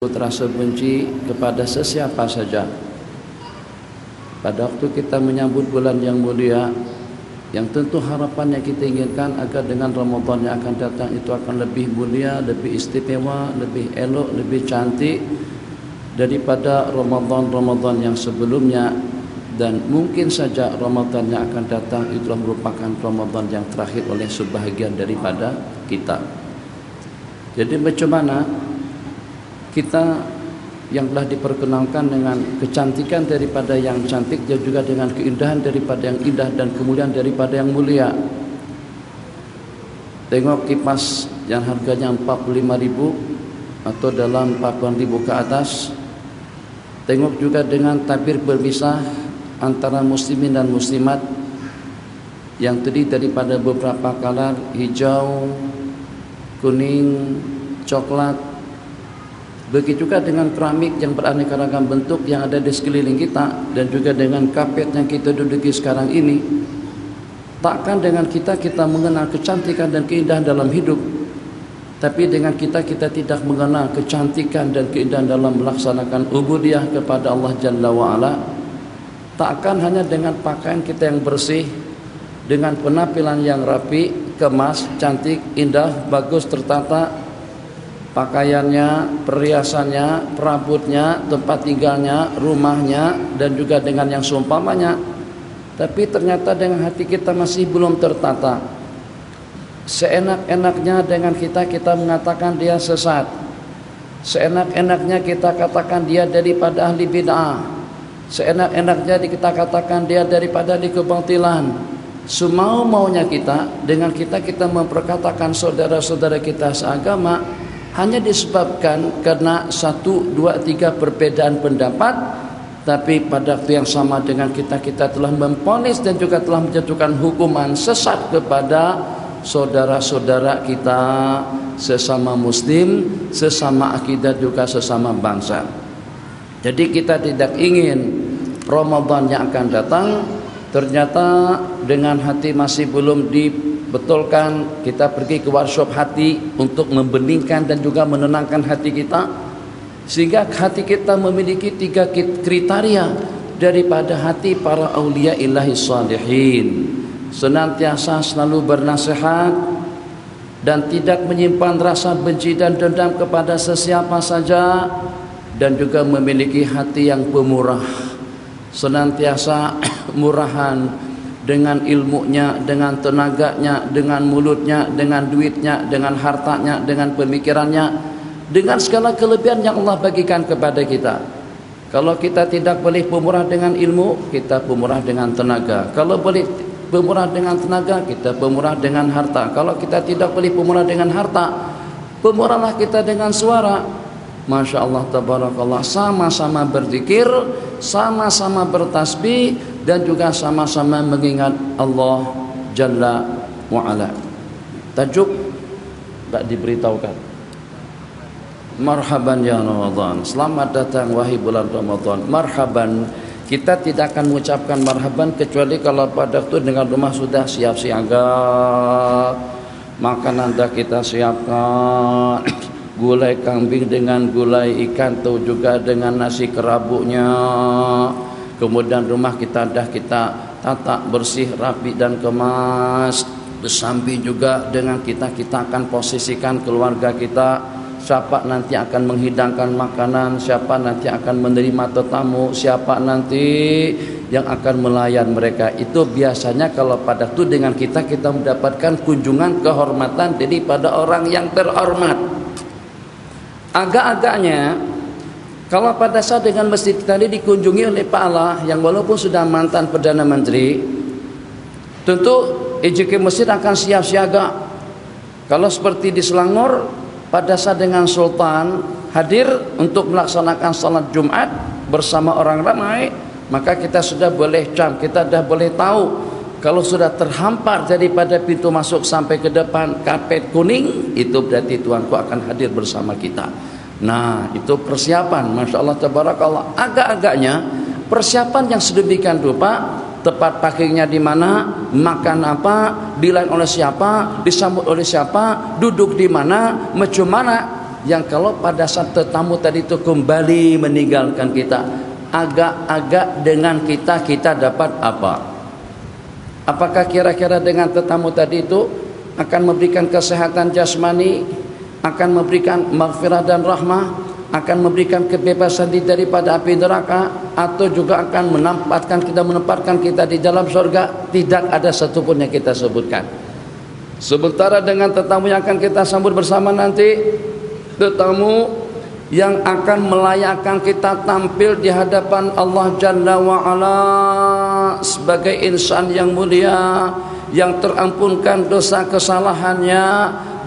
Rasa benci kepada sesiapa saja. Pada waktu kita menyambut bulan yang mulia, yang tentu harapannya kita inginkan agar dengan Ramadan yang akan datang itu akan lebih mulia, lebih istimewa, lebih elok, lebih cantik daripada Ramadan-Ramadan yang sebelumnya. Dan mungkin saja Ramadan yang akan datang itu merupakan Ramadan yang terakhir oleh sebahagian daripada kita. Jadi macam mana kita yang telah diperkenalkan dengan kecantikan daripada yang cantik dan juga dengan keindahan daripada yang indah dan kemuliaan daripada yang mulia. Tengok kipas yang harganya 45.000 atau dalam 40.000 ke atas. Tengok juga dengan tabir berpisah antara muslimin dan muslimat yang terdiri daripada beberapa kalar hijau, kuning, coklat. Begitu juga dengan keramik yang beraneka ragam bentuk yang ada di sekeliling kita, dan juga dengan kapet yang kita duduki sekarang ini. Takkan dengan kita mengenal kecantikan dan keindahan dalam hidup, tapi dengan kita tidak mengenal kecantikan dan keindahan dalam melaksanakan ubudiyah kepada Allah Jalla wa'ala. Takkan hanya dengan pakaian kita yang bersih, dengan penampilan yang rapi, kemas, cantik, indah, bagus, tertata, pakaiannya, perhiasannya, perabotnya, tempat tinggalnya, rumahnya, dan juga dengan yang seumpamanya. Tapi ternyata dengan hati kita masih belum tertata. Seenak-enaknya dengan kita mengatakan dia sesat. Seenak-enaknya kita katakan dia daripada ahli bid'ah. Seenak-enaknya kita katakan dia daripada ahli kebatilan. Semau-maunya kita, dengan kita memperkatakan saudara-saudara kita seagama, hanya disebabkan karena 1, 2, 3 perbedaan pendapat. Tapi pada waktu yang sama dengan kita telah memvonis dan juga telah menjatuhkan hukuman sesat kepada saudara-saudara kita sesama muslim, sesama akidah, juga sesama bangsa. Jadi kita tidak ingin Ramadan yang akan datang ternyata dengan hati masih belum betulkan, kita pergi ke workshop hati untuk membeningkan dan juga menenangkan hati kita, sehingga hati kita memiliki 3 kriteria daripada hati para aulia ilahi salihin. Senantiasa selalu bernasihat dan tidak menyimpan rasa benci dan dendam kepada sesiapa saja, dan juga memiliki hati yang pemurah, senantiasa murahan dengan ilmunya, dengan tenaganya, dengan mulutnya, dengan duitnya, dengan hartanya, dengan pemikirannya, dengan segala kelebihan yang Allah bagikan kepada kita. Kalau kita tidak boleh pemurah dengan ilmu, kita pemurah dengan tenaga. Kalau boleh pemurah dengan tenaga, kita pemurah dengan harta. Kalau kita tidak boleh pemurah dengan harta, pemurahlah kita dengan suara. Masya Allah, tabarakallah, sama-sama berzikir, sama-sama bertasbih, dan juga sama-sama mengingat Allah Jalla wa'ala. Tajuk tak diberitahukan. Marhaban ya Ramadan, selamat datang wahai bulan Ramadan. Marhaban, kita tidak akan mengucapkan marhaban kecuali kalau pada waktu dengan rumah sudah siap siaga, makanan dah kita siapkan, gulai kambing dengan gulai ikan, atau juga dengan nasi kerabuknya. Kemudian rumah kita tata bersih, rapi dan kemas. Bersambi juga dengan kita akan posisikan keluarga kita. Siapa nanti akan menghidangkan makanan, siapa nanti akan menerima tetamu, siapa nanti yang akan melayan mereka. Itu biasanya kalau pada itu dengan kita mendapatkan kunjungan kehormatan daripada orang yang terhormat. Agak-agaknya kalau pada saat dengan masjid tadi dikunjungi oleh Pak Allah yang walaupun sudah mantan Perdana Menteri, tentu EJK masjid akan siap siaga. Kalau seperti di Selangor, pada saat dengan Sultan hadir untuk melaksanakan salat Jumat bersama orang ramai, maka kita sudah boleh kita sudah boleh tahu kalau sudah terhampar daripada pintu masuk sampai ke depan kapet kuning, itu berarti Tuanku akan hadir bersama kita. Nah, itu persiapan, Masya Allah, tabarakallah. Agak-agaknya persiapan yang sedemikian rupa, tepat pakainya di mana, makan apa, dilayan oleh siapa, disambut oleh siapa, duduk di mana, macam mana, yang kalau pada saat tetamu tadi itu kembali meninggalkan kita, agak-agak dengan kita dapat apa? Apakah kira-kira dengan tetamu tadi itu akan memberikan kesehatan jasmani, akan memberikan maghfirah dan rahmah, akan memberikan kebebasan daripada api neraka, atau juga akan menempatkan kita di dalam surga? Tidak ada satupun yang kita sebutkan. Sementara dengan tetamu yang akan kita sambut bersama nanti, tetamu yang akan melayakkan kita tampil di hadapan Allah Jalla wa'ala sebagai insan yang mulia, yang terampunkan dosa kesalahannya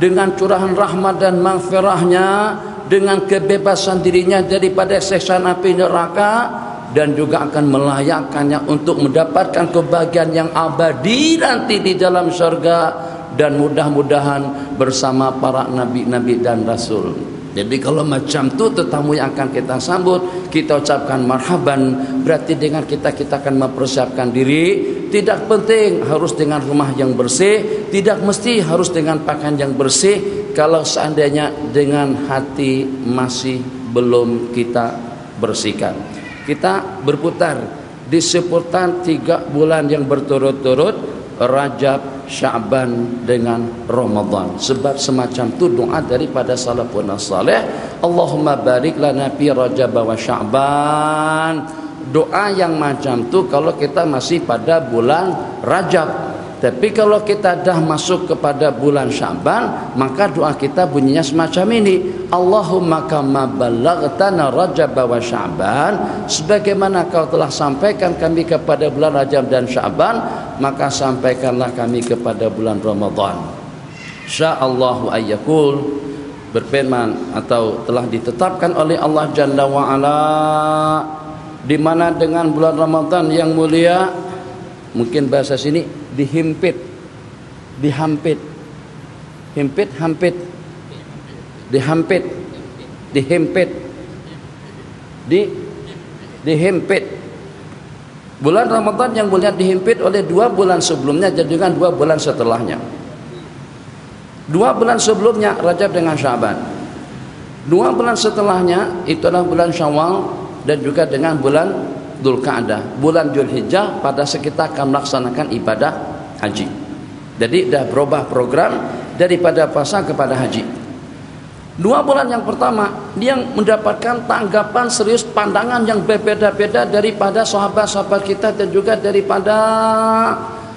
dengan curahan rahmat dan maghfirahnya, dengan kebebasan dirinya daripada siksaan api neraka, dan juga akan melayakkannya untuk mendapatkan kebahagiaan yang abadi nanti di dalam surga, dan mudah-mudahan bersama para nabi-nabi dan rasul. Jadi kalau macam tu tetamu yang akan kita sambut, kita ucapkan marhaban, berarti dengan kita akan mempersiapkan diri. Tidak penting harus dengan rumah yang bersih, tidak mesti harus dengan pakaian yang bersih. Kalau seandainya dengan hati masih belum kita bersihkan, kita berputar di seputar 3 bulan yang berturut-turut, Rajab, Sya'ban dengan Ramadan. Sebab semacam itu doa daripada salafun salih, Allahumma barik lana fi Rajab wa Sya'ban. Doa yang macam tu kalau kita masih pada bulan Rajab. Tapi kalau kita dah masuk kepada bulan Sya'ban, maka doa kita bunyinya semacam ini, Allahumma kama ballaghtana Rajab wa Sya'ban, sebagaimana kau telah sampaikan kami kepada bulan Rajab dan Sya'ban, maka sampaikanlah kami kepada bulan Ramadan. Sya'allahu ayyakul, berfirman atau telah ditetapkan oleh Allah Jalla wa'ala, di mana dengan bulan Ramadan yang mulia, mungkin bahasa sini dihimpit, dihampit, himpit, hampit, dihampit, dihimpit, dihimpit. Bulan Ramadan yang mulia dihimpit oleh 2 bulan sebelumnya dan juga 2 bulan setelahnya. 2 bulan sebelumnya Rajab dengan Sya'ban, 2 bulan setelahnya itu adalah bulan Syawal dan juga dengan bulan Dzulqa'dah, bulan Dzulhijjah, pada sekitar akan melaksanakan ibadah haji. Jadi dah berubah program daripada puasa kepada haji. 2 bulan yang pertama dia mendapatkan tanggapan serius, pandangan yang berbeda-beda daripada sahabat-sahabat kita dan juga daripada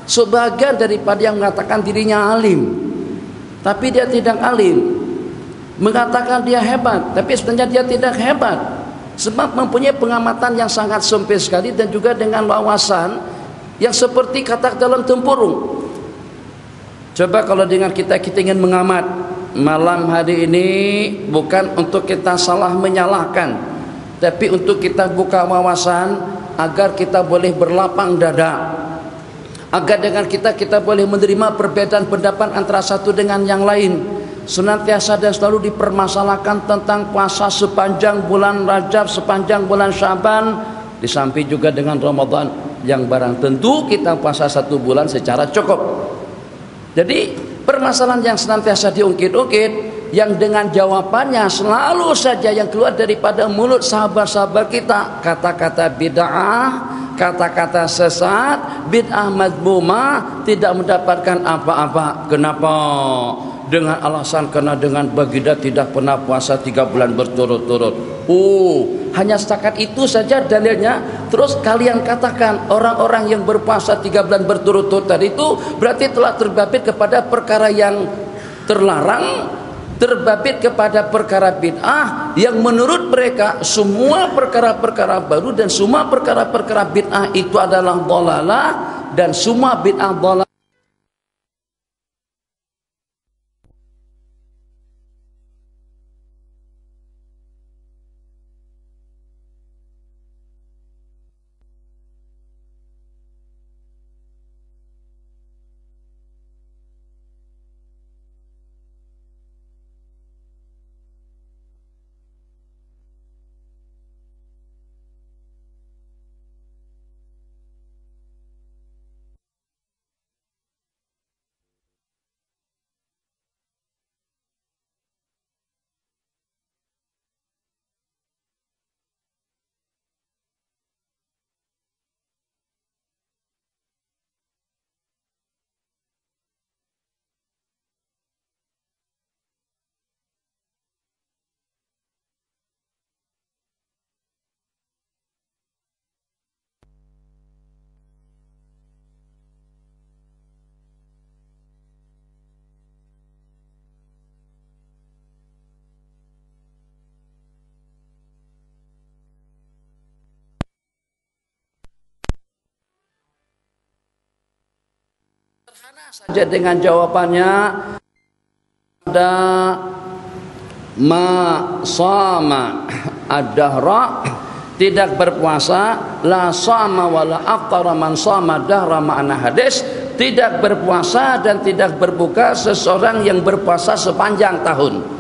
sebagian daripada yang mengatakan dirinya alim tapi dia tidak alim, mengatakan dia hebat tapi sebenarnya dia tidak hebat, sebab mempunyai pengamatan yang sangat sempit sekali dan juga dengan wawasan yang seperti katak dalam tempurung. Coba kalau dengan kita ingin mengamat malam hari ini, bukan untuk kita salah menyalahkan, tapi untuk kita buka wawasan agar kita boleh berlapang dada, agar dengan kita boleh menerima perbedaan pendapat antara satu dengan yang lain. Senantiasa dan selalu dipermasalahkan tentang puasa sepanjang bulan Rajab, sepanjang bulan Sya'ban, di samping juga dengan Ramadan yang barang tentu kita puasa 1 bulan secara cukup. Jadi permasalahan yang senantiasa diungkit-ungkit, yang dengan jawabannya selalu saja yang keluar daripada mulut sahabat-sahabat kita kata-kata bid'ah, kata-kata sesat, bid'ah madmumah, tidak mendapatkan apa-apa. Kenapa? Dengan alasan karena dengan baginda tidak pernah puasa 3 bulan berturut-turut. Hanya setakat itu saja dalilnya. Terus kalian katakan orang-orang yang berpuasa 3 bulan berturut-turut tadi itu berarti telah terbabit kepada perkara yang terlarang, terbabit kepada perkara bid'ah yang menurut mereka semua perkara-perkara baru dan semua perkara-perkara bid'ah itu adalah dhalalah, dan semua bid'ah dhalalah Sederhana saja dengan jawabannya. Ada ma sama ad-dahra, tidak berpuasa, la sama wala aftara man sama dahra ma'ana hadis, tidak berpuasa dan tidak berbuka seseorang yang berpuasa sepanjang tahun.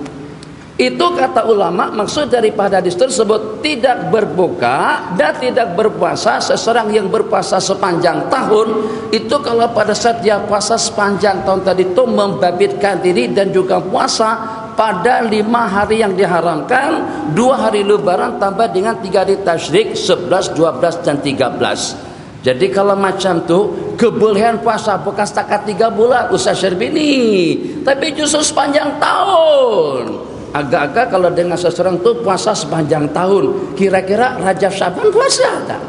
Itu kata ulama maksud daripada hadis tersebut, tidak berbuka dan tidak berpuasa seseorang yang berpuasa sepanjang tahun. Itu kalau pada saat dia puasa sepanjang tahun tadi itu membabitkan diri dan juga puasa pada 5 hari yang diharamkan, 2 hari lebaran tambah dengan 3 hari tasyrik, 11, 12 dan 13. Jadi kalau macam tu kebolehan puasa bukan setakat 3 bulan Ustaz Syarbini, tapi justru sepanjang tahun. Agak-agak kalau dengan seseorang tu puasa sepanjang tahun, kira-kira Rajab Syaban puasa tak?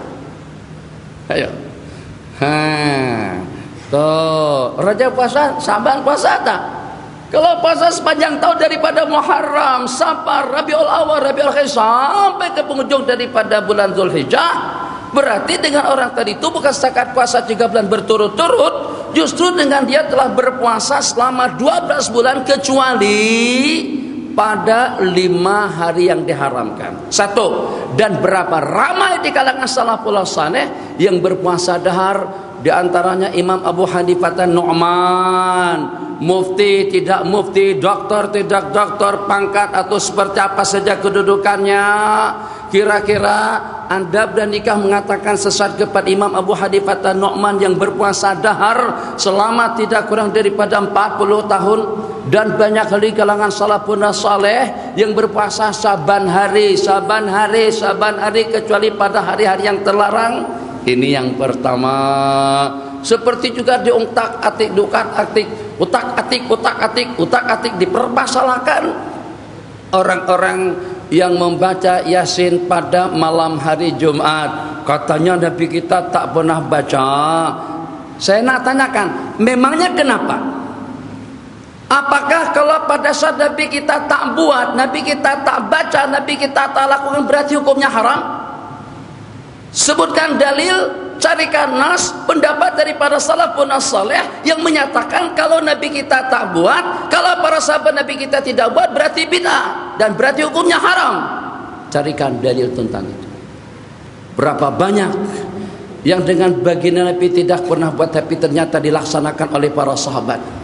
Ayo. Rajab puasa, Syaban puasa tak? Kalau puasa sepanjang tahun daripada Muharram, Safar, Rabiul Awal, Rabiul Akhir sampai ke penghujung daripada bulan Zulhijjah, berarti dengan orang tadi itu bukan setakat puasa 3 bulan berturut-turut, justru dengan dia telah berpuasa selama 12 bulan kecuali pada 5 hari yang diharamkan. 1. Dan berapa ramai di kalangan salaful saleh yang berpuasa dahar, di antaranya Imam Abu Hanifah Nu'man, mufti tidak mufti, doktor tidak doktor, pangkat atau seperti apa saja kedudukannya. Kira-kira Anda dan nikah mengatakan sesat kepada Imam Abu Hanifah Nu'man yang berpuasa dahar selama tidak kurang daripada 40 tahun. Dan banyak kali kalangan salafun saleh yang berpuasa saban hari kecuali pada hari-hari yang terlarang. Ini yang pertama. Seperti juga diutak-atik dipermasalahkan orang-orang yang membaca Yasin pada malam hari Jumat. Katanya Nabi kita tak pernah baca. Saya nak tanyakan, memangnya kenapa? Apakah kalau pada saat Nabi kita tak buat, Nabi kita tak baca, Nabi kita tak lakukan, berarti hukumnya haram? Sebutkan dalil, carikan nas, pendapat daripada salafun saleh yang menyatakan kalau Nabi kita tak buat, kalau para sahabat Nabi kita tidak buat, berarti bid'ah dan berarti hukumnya haram. Carikan dalil tentang itu. Berapa banyak yang dengan baginda Nabi tidak pernah buat tapi ternyata dilaksanakan oleh para sahabat.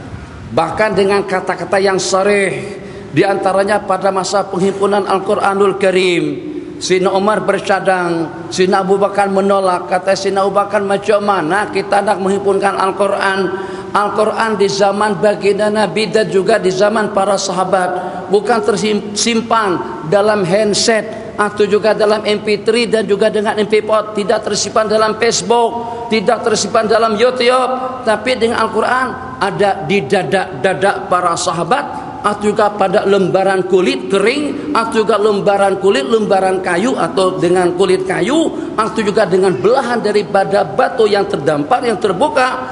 Bahkan dengan kata-kata yang sharih, di antaranya pada masa penghimpunan Al-Quranul Karim, Sayyidina Umar bercadang, Sayyidina Abu Bakar menolak. Kata Sayyidina Abu Bakar, macam mana kita nak menghimpunkan Al-Quran? Al-Quran di zaman baginda Nabi dan juga di zaman para sahabat bukan tersimpan dalam handset atau juga dalam MP3 dan juga dengan MP4, tidak tersimpan dalam Facebook, tidak tersimpan dalam YouTube, tapi dengan Al-Quran ada di dada para sahabat, atau juga pada lembaran kulit kering, atau juga lembaran kayu atau dengan kulit kayu, atau juga dengan belahan daripada batu yang terdampar, yang terbuka,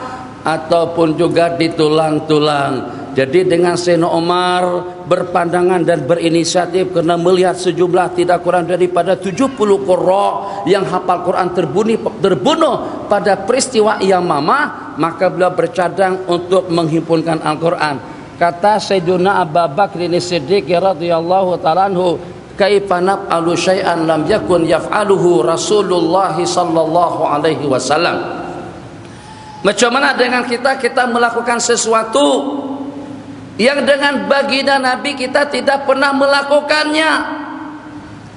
ataupun juga di tulang-tulang. Jadi dengan Sayyidina Umar berpandangan dan berinisiatif karena melihat sejumlah tidak kurang daripada 70 qurra yang hafal Quran terbunuh pada peristiwa Yamamah, maka beliau bercadang untuk menghimpunkan Al-Quran. Kata Sayyidina Abu Bakar As-Siddiq radhiyallahu ta'ala anhu, kaifa naf'alu syai'an lam yakun yaf'aluhu Rasulullah sallallahu alaihi wasallam. Macam mana dengan kita melakukan sesuatu yang dengan baginda Nabi kita tidak pernah melakukannya?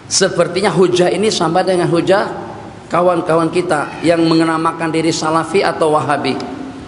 Sepertinya hujah ini sama dengan hujah kawan-kawan kita yang mengenamakan diri Salafi atau Wahabi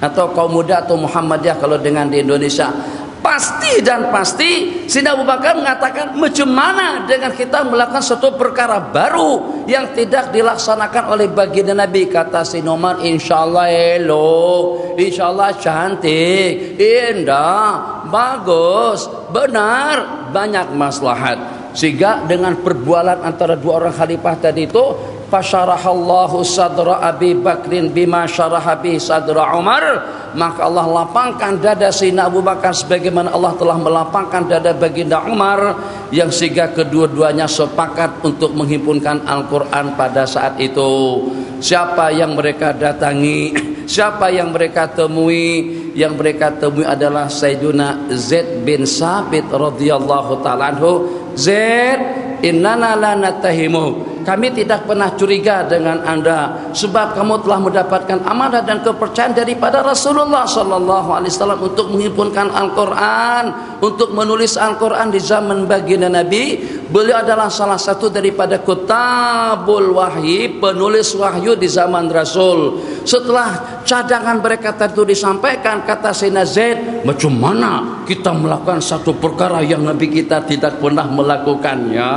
atau kaum muda atau Muhammadiyah kalau dengan di Indonesia. Pasti dan pasti Sayyidina Abu Bakar mengatakan, macam mana dengan kita melakukan satu perkara baru yang tidak dilaksanakan oleh baginda Nabi? Kata Sayyidina Umar, insyaallah elok, insyaallah cantik, indah, bagus, benar, banyak maslahat. Sehingga dengan perbualan antara dua orang khalifah tadi itu, fasyarahallahu sadra Abi Bakrin bima syaraha bi sadra Umar, maka Allah lapangkan dada Sayyidina Abu Bakar sebagaimana Allah telah melapangkan dada baginda Umar, yang sehingga kedua-duanya sepakat untuk menghimpunkan Al-Quran pada saat itu. Siapa yang mereka datangi, siapa yang mereka temui, yang mereka temui adalah Sayyiduna Zaid bin Sabit radhiyallahu ta'ala anhu. Zaid, innana la natahimu, kami tidak pernah curiga dengan anda sebab kamu telah mendapatkan amanah dan kepercayaan daripada Rasulullah sallallahu alaihi wasallam untuk menghimpunkan Al-Qur'an, untuk menulis Al-Qur'an di zaman baginda Nabi. Beliau adalah salah satu daripada kutabul wahyi, penulis wahyu di zaman Rasul. Setelah cadangan mereka tentu disampaikan, kata Sayyidina Zaid, macam mana kita melakukan satu perkara yang Nabi kita tidak pernah melakukannya.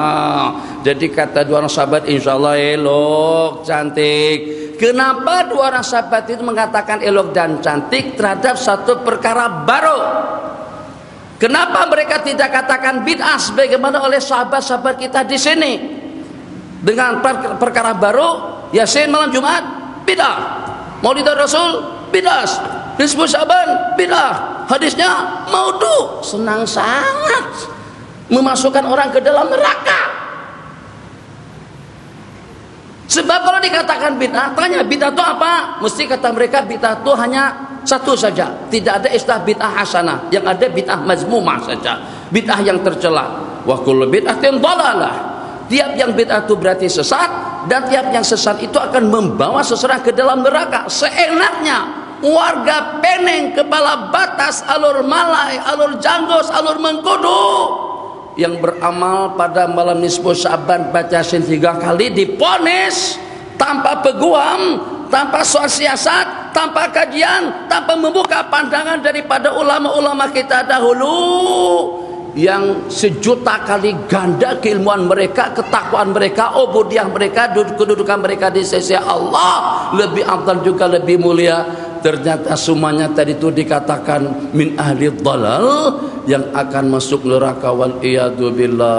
Jadi kata dua orang sahabat, insyaallah elok, cantik. Kenapa dua orang sahabat itu mengatakan elok dan cantik terhadap satu perkara baru? Kenapa mereka tidak katakan bid'ah sebagaimana oleh sahabat-sahabat kita di sini? Dengan perkara baru, Yasin malam Jumat bid'ah, Maulid Rasul bid'ah, Nisfu Syaban bid'ah, hadisnya maudhu. Senang sangat memasukkan orang ke dalam neraka. Sebab kalau dikatakan bid'ah, tanya bid'ah itu apa? Mesti kata mereka bid'ah itu hanya satu saja. Tidak ada istilah bid'ah hasanah. Yang ada bid'ah mazmumah saja. Bid'ah yang tercela. Wa kullu bid'atin dhalalah. Tiap yang bid'ah itu berarti sesat, dan tiap yang sesat itu akan membawa seseorang ke dalam neraka. Seenaknya warga Peneng, Kepala Batas, Alur Malai, Alur Janggos, Alur Mengkudu yang beramal pada malam nisfu Syaban baca Yasin 3 kali diponis tanpa peguam, tanpa soal siasat, tanpa kajian, tanpa membuka pandangan daripada ulama-ulama kita dahulu yang sejuta kali ganda keilmuan mereka, ketakwaan mereka, ubudiah mereka, kedudukan mereka di sisi Allah lebih afdal juga lebih mulia. Ternyata semuanya tadi itu dikatakan min ahli dhalal yang akan masuk neraka wal iyadu billah.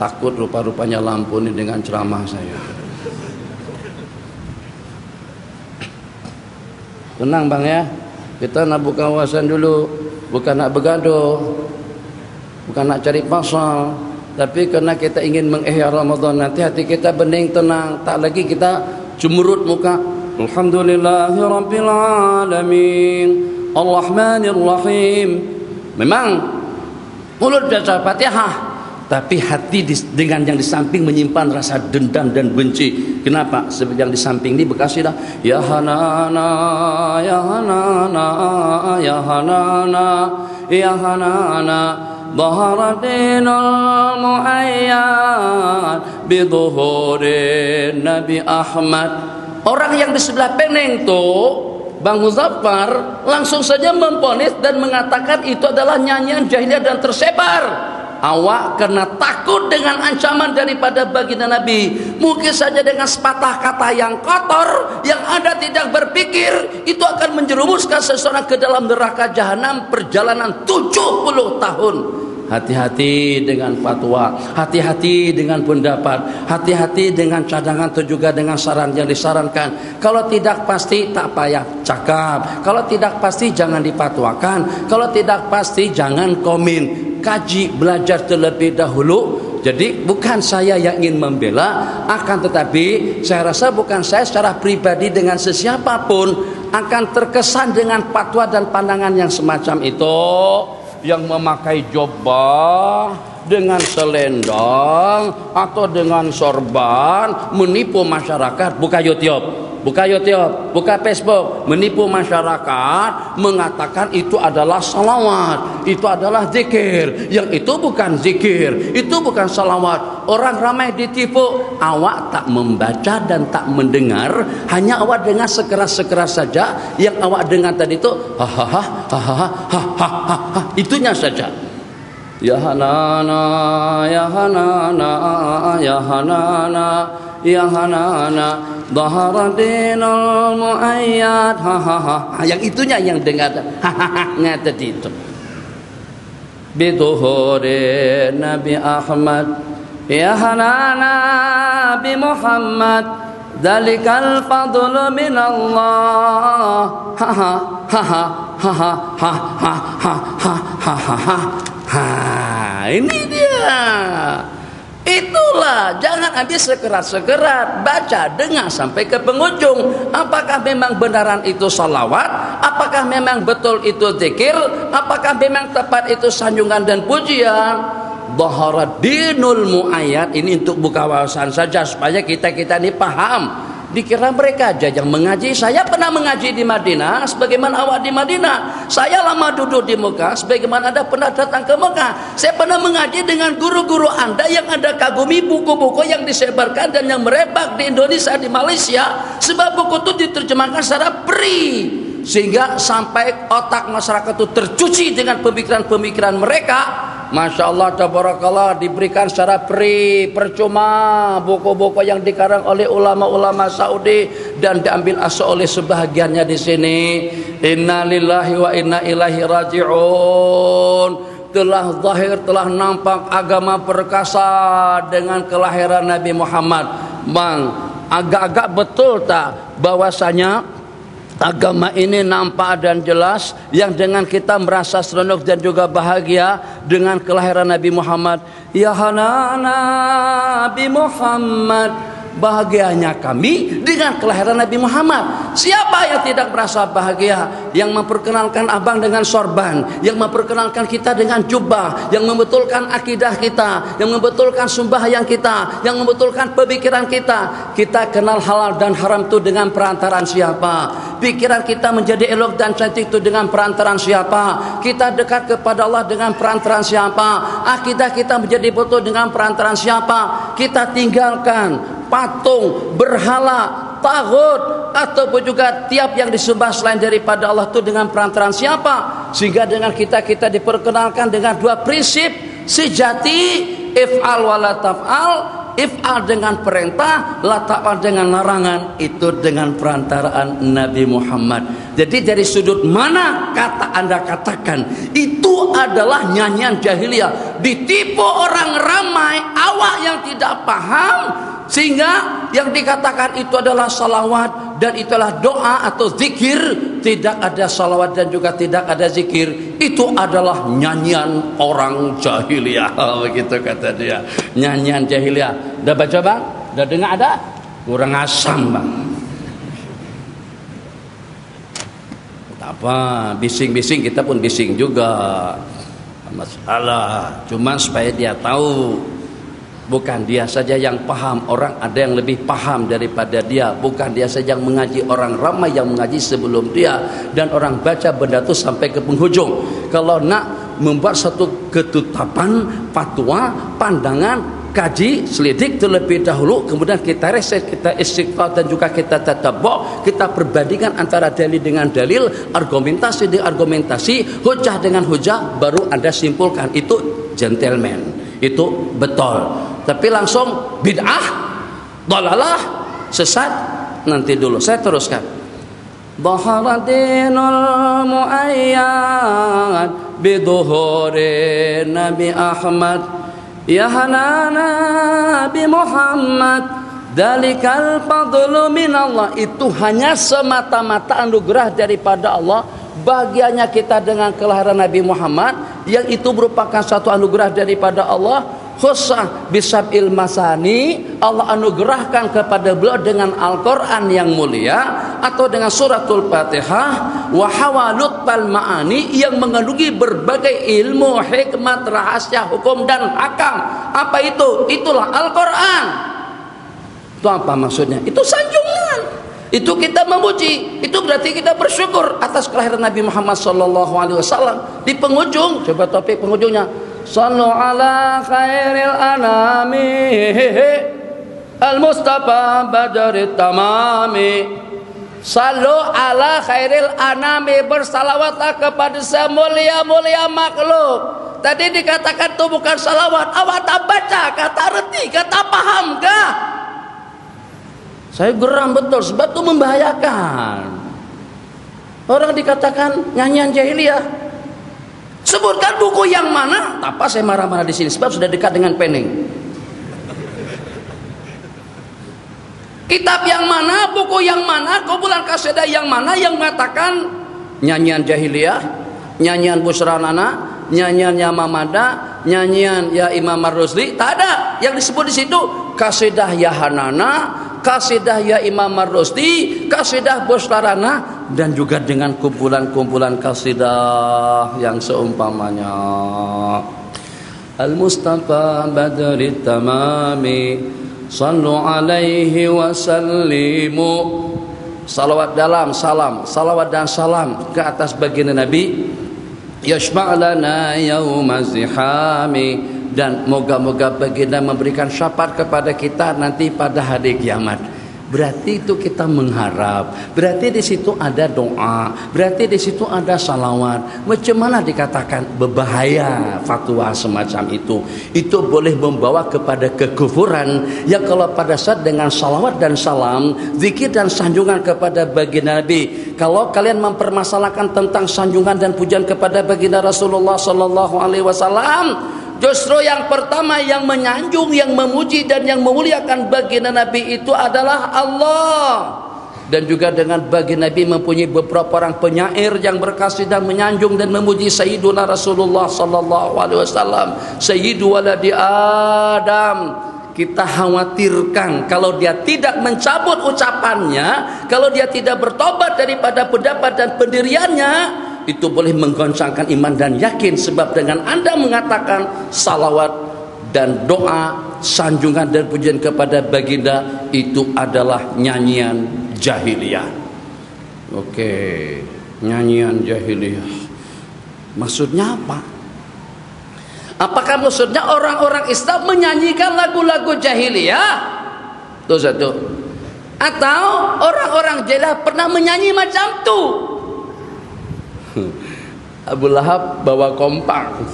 Takut rupa-rupanya lampu ini dengan ceramah saya. Tenang bang ya, kita nak buka wawasan dulu, bukan nak bergaduh, bukan nak cari pasal, tapi karena kita ingin mengihyai Ramadan, nanti hati kita bening tenang, tak lagi kita cemberut muka. Alhamdulillahi Rabbil Alamin Ar-Rahmanir Rahim. Memang mulut baca Fatihah, tapi hati dengan yang di samping menyimpan rasa dendam dan benci. Kenapa? Sebab yang di samping ini bekas dah ya hanana ya hanana ya hanana ya hanana Baharadinul muayyad biduhurin Nabi Ahmad. Orang yang di sebelah Peneng tuh, Bang Muzaffar langsung saja memponis dan mengatakan itu adalah nyanyian jahiliyah dan tersebar. Awak karena takut dengan ancaman daripada baginda Nabi, mungkin saja dengan sepatah kata yang kotor, yang Anda tidak berpikir, itu akan menjerumuskan seseorang ke dalam neraka jahanam perjalanan 70 tahun. Hati-hati dengan fatwa, hati-hati dengan pendapat, hati-hati dengan cadangan atau juga dengan saran yang disarankan. Kalau tidak pasti tak payah cakap, kalau tidak pasti jangan dipatwakan, kalau tidak pasti jangan komen. Kaji, belajar terlebih dahulu. Jadi bukan saya yang ingin membela, akan tetapi saya rasa bukan saya secara pribadi dengan sesiapapun akan terkesan dengan fatwa dan pandangan yang semacam itu. Yang memakai jubah dengan selendang atau dengan sorban menipu masyarakat, buka YouTube, buka Facebook, menipu masyarakat, mengatakan itu adalah salawat, itu adalah zikir, yang itu bukan zikir, itu bukan salawat. Orang ramai ditipu. Awak tak membaca dan tak mendengar, hanya awak dengar sekeras-sekeras saja. Yang awak dengar tadi itu itunya saja. Ya hanana ya hanana ya hanana ya hanana Baharadinul muayyad yang itunya yang dengar ngata itu. Biduhuri Nabi Ahmad ya hanana bi Muhammad Dalikal fadlu minallah. Ini dia. Itulah, jangan Jangan ambil sekerat-sekerat, baca, dengar sampai ke penghujung. Apakah memang benaran itu salawat? Apakah memang betul itu zikir? Apakah memang tepat itu sanjungan dan pujian? Dhahara dinul muayyad, ini untuk buka wawasan saja supaya kita ini paham. Dikira mereka aja yang mengaji. Saya pernah mengaji di Madinah sebagaimana awak di Madinah. Saya lama duduk di Mekah sebagaimana Anda pernah datang ke Mekah. Saya pernah mengaji dengan guru-guru Anda yang Anda kagumi buku-buku yang disebarkan dan yang merebak di Indonesia, di Malaysia. Sebab buku itu diterjemahkan secara free, sehingga sampai otak masyarakat itu tercuci dengan pemikiran-pemikiran mereka. Masya Allah, tabarakallah, diberikan secara free, percuma buku-buku yang dikarang oleh ulama-ulama Saudi dan diambil asal oleh sebahagiannya di sini. Inna lillahi wa inna ilaihi raji'un. Telah zahir, telah nampak agama perkasa dengan kelahiran Nabi Muhammad. Bang, agak-agak betul tak bahwasanya agama ini nampak dan jelas yang dengan kita merasa seronok dan juga bahagia dengan kelahiran Nabi Muhammad. Ya hana Nabi Muhammad, bahagianya kami dengan kelahiran Nabi Muhammad. Siapa yang tidak merasa bahagia? Yang memperkenalkan abang dengan sorban, yang memperkenalkan kita dengan jubah, yang membetulkan akidah kita, yang membetulkan sembahyang kita, yang membetulkan pemikiran kita. Kita kenal halal dan haram itu dengan perantaraan siapa? Pikiran kita menjadi elok dan cantik itu dengan perantaraan siapa? Kita dekat kepada Allah dengan perantaraan siapa? Akidah kita menjadi betul dengan perantaraan siapa? Kita tinggalkan patung, berhala, taghut ataupun juga tiap yang disembah selain daripada Allah itu dengan perantaraan siapa? Sehingga dengan kita diperkenalkan dengan dua prinsip sejati, if'al wa la taf'al. If'al dengan perintah, la ta'al dengan larangan, itu dengan perantaraan Nabi Muhammad. Jadi dari sudut mana kata Anda katakan itu adalah nyanyian jahiliyah, ditipu orang ramai, awak yang tidak paham, sehingga yang dikatakan itu adalah salawat dan itulah doa atau zikir. Tidak ada salawat dan juga tidak ada zikir. Itu adalah nyanyian orang jahiliyah. Begitu kata dia, nyanyian jahiliyah. Udah baca bang? Udah dengar ada? Kurang asam bang. Tak apa, bising-bising kita pun bising juga. Masalah, cuman supaya dia tahu, bukan dia saja yang paham, orang ada yang lebih paham daripada dia. Bukan dia saja yang mengaji, orang ramai yang mengaji sebelum dia. Dan orang baca benda itu sampai ke penghujung. Kalau nak membuat satu ketetapan, fatwa, pandangan, kaji, selidik terlebih dahulu, kemudian kita reset, kita istighfar dan juga kita tadabbur, kita perbandingkan antara dalil dengan dalil, argumentasi dengan argumentasi, hujah dengan hujah, baru Anda simpulkan itu gentleman, itu betul. Tapi langsung bid'ah, dhalalah, sesat, nanti dulu saya teruskan. Dhaharatinul muayyad biduhuri Nabi Ahmad, ya hana Nabi Muhammad, dalikal fadlu minallah. Itu hanya semata-mata anugerah daripada Allah. Bagiannya kita dengan kelahiran Nabi Muhammad, yang itu merupakan satu anugerah daripada Allah. Khususah bisab'il masani, Allah anugerahkan kepada beliau dengan Al-Quran yang mulia atau dengan suratul Fatihah, wa hawalutbal ma'ani, yang mengandungi berbagai ilmu, hikmat, rahasia, hukum dan hakam. Apa itu? Itulah Al-Quran. Itu apa maksudnya? Itu sanjungan, itu kita memuji, itu berarti kita bersyukur atas kelahiran Nabi Muhammad SAW. Di penghujung, coba topik penghujungnya, sallu ala khairil anami al-mustafa badrit tamami. Sallu ala khairil anami, bersalawatlah kepada semulia-mulia makhluk. Tadi dikatakan itu bukan salawat. Awak tak baca, kata reti, kata paham kah? Saya geram betul, sebab itu membahayakan. Orang dikatakan nyanyian jahiliyah. Sebutkan buku yang mana? Tak apa saya marah-marah di sini, sebab sudah dekat dengan Pening. Kitab yang mana, buku yang mana, kumpulan kasedah yang mana yang mengatakan nyanyian jahiliyah, nyanyian Busranana, nyanyiannya Mamada, nyanyian ya Imam Ar-Rusli, tak ada. Yang disebut di situ kasidah ya Hanana, kasidah ya Imam Ar-Rusli, kasidah Bustarana, dan juga dengan kumpulan-kumpulan kasidah yang seumpamanya. Al-Mustafa badri tamami sallu alaihi wa sallimu. Salawat dalam salam, salawat dan salam ke atas baginda Nabi. Yashma'lana yaumazihami, dan moga-moga baginda memberikan syafaat kepada kita nanti pada hari kiamat. Berarti itu kita mengharap, berarti di situ ada doa, berarti di situ ada salawat. Macam mana dikatakan berbahaya fatwa semacam itu? Itu boleh membawa kepada kekufuran. Ya kalau pada saat dengan salawat dan salam, zikir dan sanjungan kepada baginda Nabi, kalau kalian mempermasalahkan tentang sanjungan dan pujian kepada baginda Rasulullah sallallahu alaihi wasallam, justru yang pertama yang menyanjung, yang memuji dan yang memuliakan baginda Nabi itu adalah Allah. Dan juga dengan baginda Nabi mempunyai beberapa orang penyair yang berkasidah menyanjung dan memuji Sayyiduna Rasulullah sallallahu alaihi wasallam, Sayyidu waladi Adam. Kita khawatirkan kalau dia tidak mencabut ucapannya, kalau dia tidak bertobat daripada pendapat dan pendiriannya, itu boleh menggoncangkan iman dan yakin. Sebab dengan Anda mengatakan salawat dan doa, sanjungan dan pujian kepada baginda, itu adalah nyanyian jahiliyah. Oke, nyanyian jahiliyah maksudnya apa? Apakah maksudnya orang-orang Islam menyanyikan lagu-lagu jahiliyah? Itu satu. Atau orang-orang jahiliyah pernah menyanyi macam tu? Abu Lahab bawa kompang,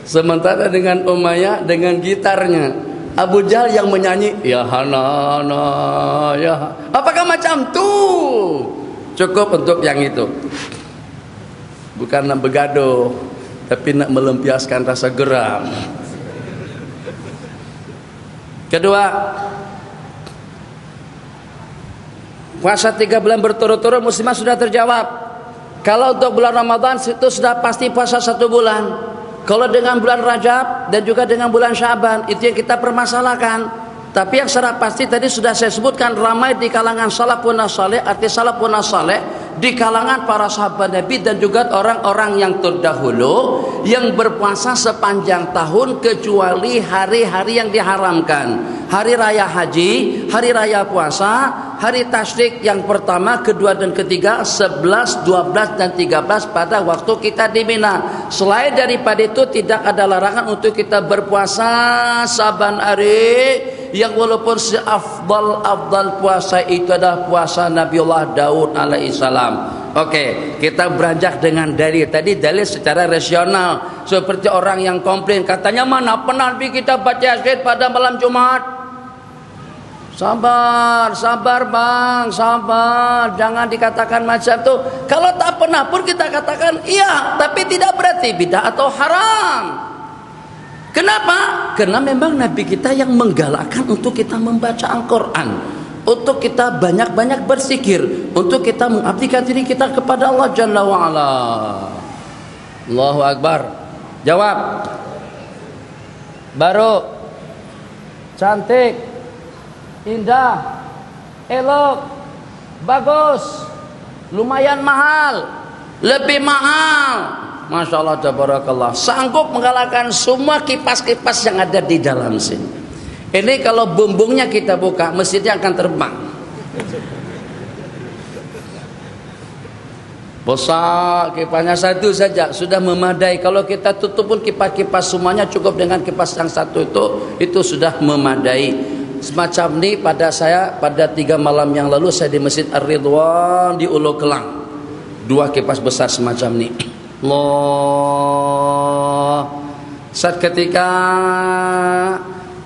sementara dengan Umayyah dengan gitarnya. Abu Jahal yang menyanyi ya Hanana ya. Apakah macam tu? Cukup untuk yang itu. Bukan nak bergaduh, tapi nak melampiaskan rasa geram. Kedua, puasa 3 bulan berturut-turut muslimah sudah terjawab. Kalau untuk bulan Ramadan itu sudah pasti puasa 1 bulan. Kalau dengan bulan Rajab dan juga dengan bulan Syaban, itu yang kita permasalahkan. Tapi yang secara pasti tadi sudah saya sebutkan, ramai di kalangan salafun saleh, arti salafun saleh di kalangan para sahabat Nabi dan juga orang-orang yang terdahulu yang berpuasa sepanjang tahun kecuali hari-hari yang diharamkan. Hari raya haji, hari raya puasa, hari tasyrik yang pertama, kedua dan ketiga, 11, 12 dan 13 pada waktu kita di Mina. Selain daripada itu tidak ada larangan untuk kita berpuasa saban hari, yang walaupun seafdal puasa itu adalah puasa Nabiullah Daud alaihissalam. Oke, kita beranjak dengan dalil. Tadi dalil secara rasional, seperti orang yang komplain, katanya mana pernah kita baca yasin pada malam Jumat. Sabar, sabar bang, sabar. Jangan dikatakan macam tu. Kalau tak pernah pun kita katakan iya, tapi tidak berarti bidah atau haram. Kenapa? Karena memang Nabi kita yang menggalakkan untuk kita membaca Al-Quran, untuk kita banyak-banyak berzikir, untuk kita mengabdikan diri kita kepada Allah Jalla wa'ala. Allahu Akbar. Jawab. Baru. Cantik, indah, elok, bagus, lumayan mahal, lebih mahal. Masya Allah, tabarakallah, sanggup mengalahkan semua kipas-kipas yang ada di dalam sini. Ini kalau bumbungnya kita buka, mesinnya akan terbang. Besar kipasnya satu saja sudah memadai. Kalau kita tutup pun kipas-kipas semuanya cukup dengan kipas yang satu itu sudah memadai. Semacam ini pada 3 malam yang lalu saya di Masjid Ar-Ridwan di Ulu Kelang. 2 kipas besar semacam ini. Allah. Saat ketika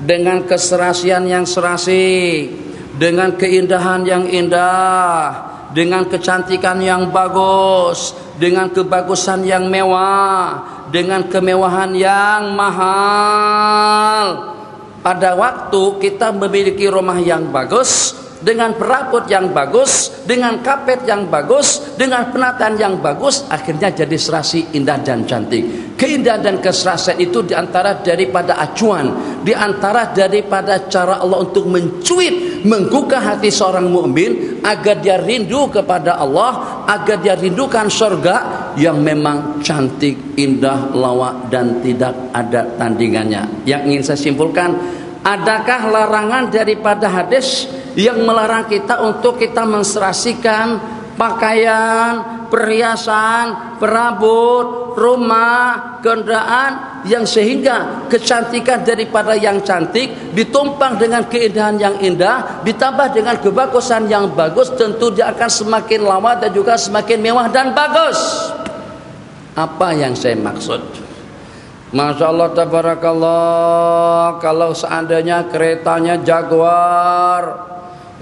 dengan keserasian yang serasi, dengan keindahan yang indah, dengan kecantikan yang bagus, dengan kebagusan yang mewah, dengan kemewahan yang mahal. Pada waktu kita memiliki rumah yang bagus, dengan perabot yang bagus, dengan kapet yang bagus, dengan penataan yang bagus, akhirnya jadi serasi indah dan cantik. Keindahan dan keserasian itu diantara daripada acuan, diantara daripada cara Allah untuk mencuit, menggugah hati seorang mukmin agar dia rindu kepada Allah, agar dia rindukan surga yang memang cantik, indah, lawak dan tidak ada tandingannya. Yang ingin saya simpulkan, adakah larangan daripada hadis yang melarang kita untuk kita menserasikan pakaian, perhiasan, perabot, rumah, kendaraan yang sehingga kecantikan daripada yang cantik ditumpang dengan keindahan yang indah ditambah dengan kebagusan yang bagus, tentu dia akan semakin lama dan juga semakin mewah dan bagus. Apa yang saya maksud? Masya Allah tabarakallah, kalau seandainya keretanya Jaguar,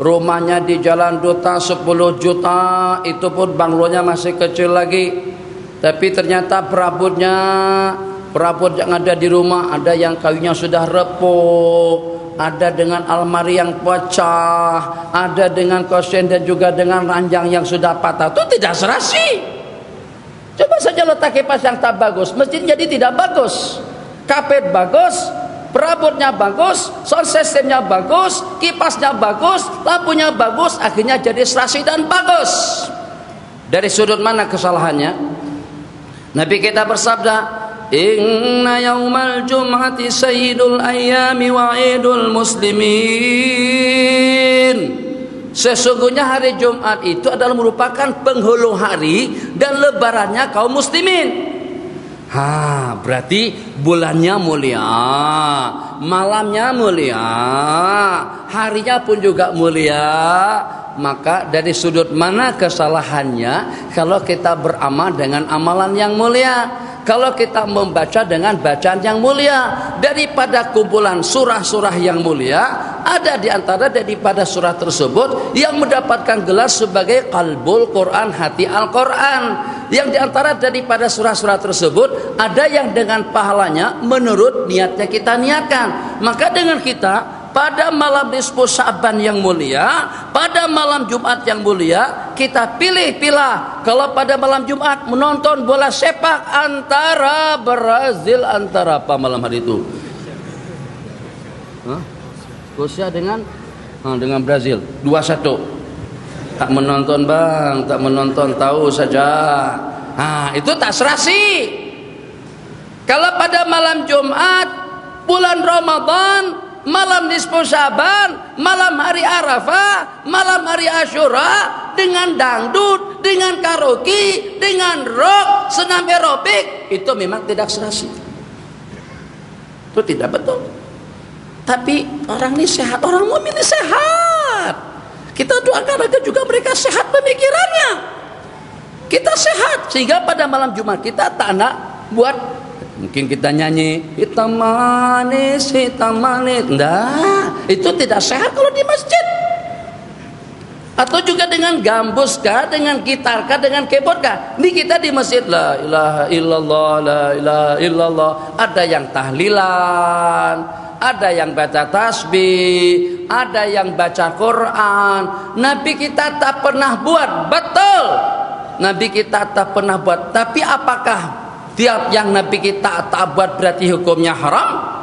rumahnya di Jalan Duta 10 juta, itu pun banglonya masih kecil lagi, tapi ternyata perabot yang ada di rumah ada yang kayunya sudah repuh, ada dengan almari yang pecah, ada dengan kosen dan juga dengan ranjang yang sudah patah, itu tidak serasi. Coba saja letak kipas yang tak bagus, mesin jadi tidak bagus. Kapet bagus, perabotnya bagus, sound systemnya bagus, kipasnya bagus, lampunya bagus, akhirnya jadi serasi dan bagus. Dari sudut mana kesalahannya? Nabi kita bersabda, inna yaumal jum'ati sayyidul ayyami wa idul muslimin. Sesungguhnya hari Jumat itu adalah merupakan penghulu hari dan lebarannya kaum muslimin. Berarti bulannya mulia, malamnya mulia, harinya pun juga mulia. Maka dari sudut mana kesalahannya kalau kita beramal dengan amalan yang mulia? Kalau kita membaca dengan bacaan yang mulia, daripada kumpulan surah-surah yang mulia, ada di antara daripada surah tersebut yang mendapatkan gelar sebagai qalbul Quran, hati Al-Quran. Yang di antara daripada surah-surah tersebut ada yang dengan pahalanya menurut niatnya kita niatkan. Maka dengan kita pada malam nisfu Sya'ban yang mulia, pada malam Jumat yang mulia, kita pilih-pilih. Kalau pada malam Jumat menonton bola sepak antara Brazil, antara apa malam hari itu? Rusia dengan Brazil 2-1. Tak menonton bang, tak menonton, tahu saja. Itu tak serasi. Kalau pada malam Jumat, bulan Ramadan, malam nisfu Sya'ban, malam hari Arafah, malam hari Asyura, dengan dangdut, dengan karaoke, dengan rock, senam aerobik, itu memang tidak serasi. Itu tidak betul. Tapi orang ini sehat, orang mukmin ini sehat. Kita doakan agar juga mereka sehat pemikirannya. Kita sehat sehingga pada malam Jumat kita tak nak buat, mungkin kita nyanyi hitam manis, nah, itu tidak sehat kalau di masjid. Atau juga dengan gambus kah, dengan gitar kah, dengan keyboard kah. Ini kita di masjid, la ilaha illallah, la ilaha illallah. Ada yang tahlilan, ada yang baca tasbih, ada yang baca Quran. Nabi kita tak pernah buat, betul. Nabi kita tak pernah buat. Tapi apakah tiap yang Nabi kita tak buat berarti hukumnya haram?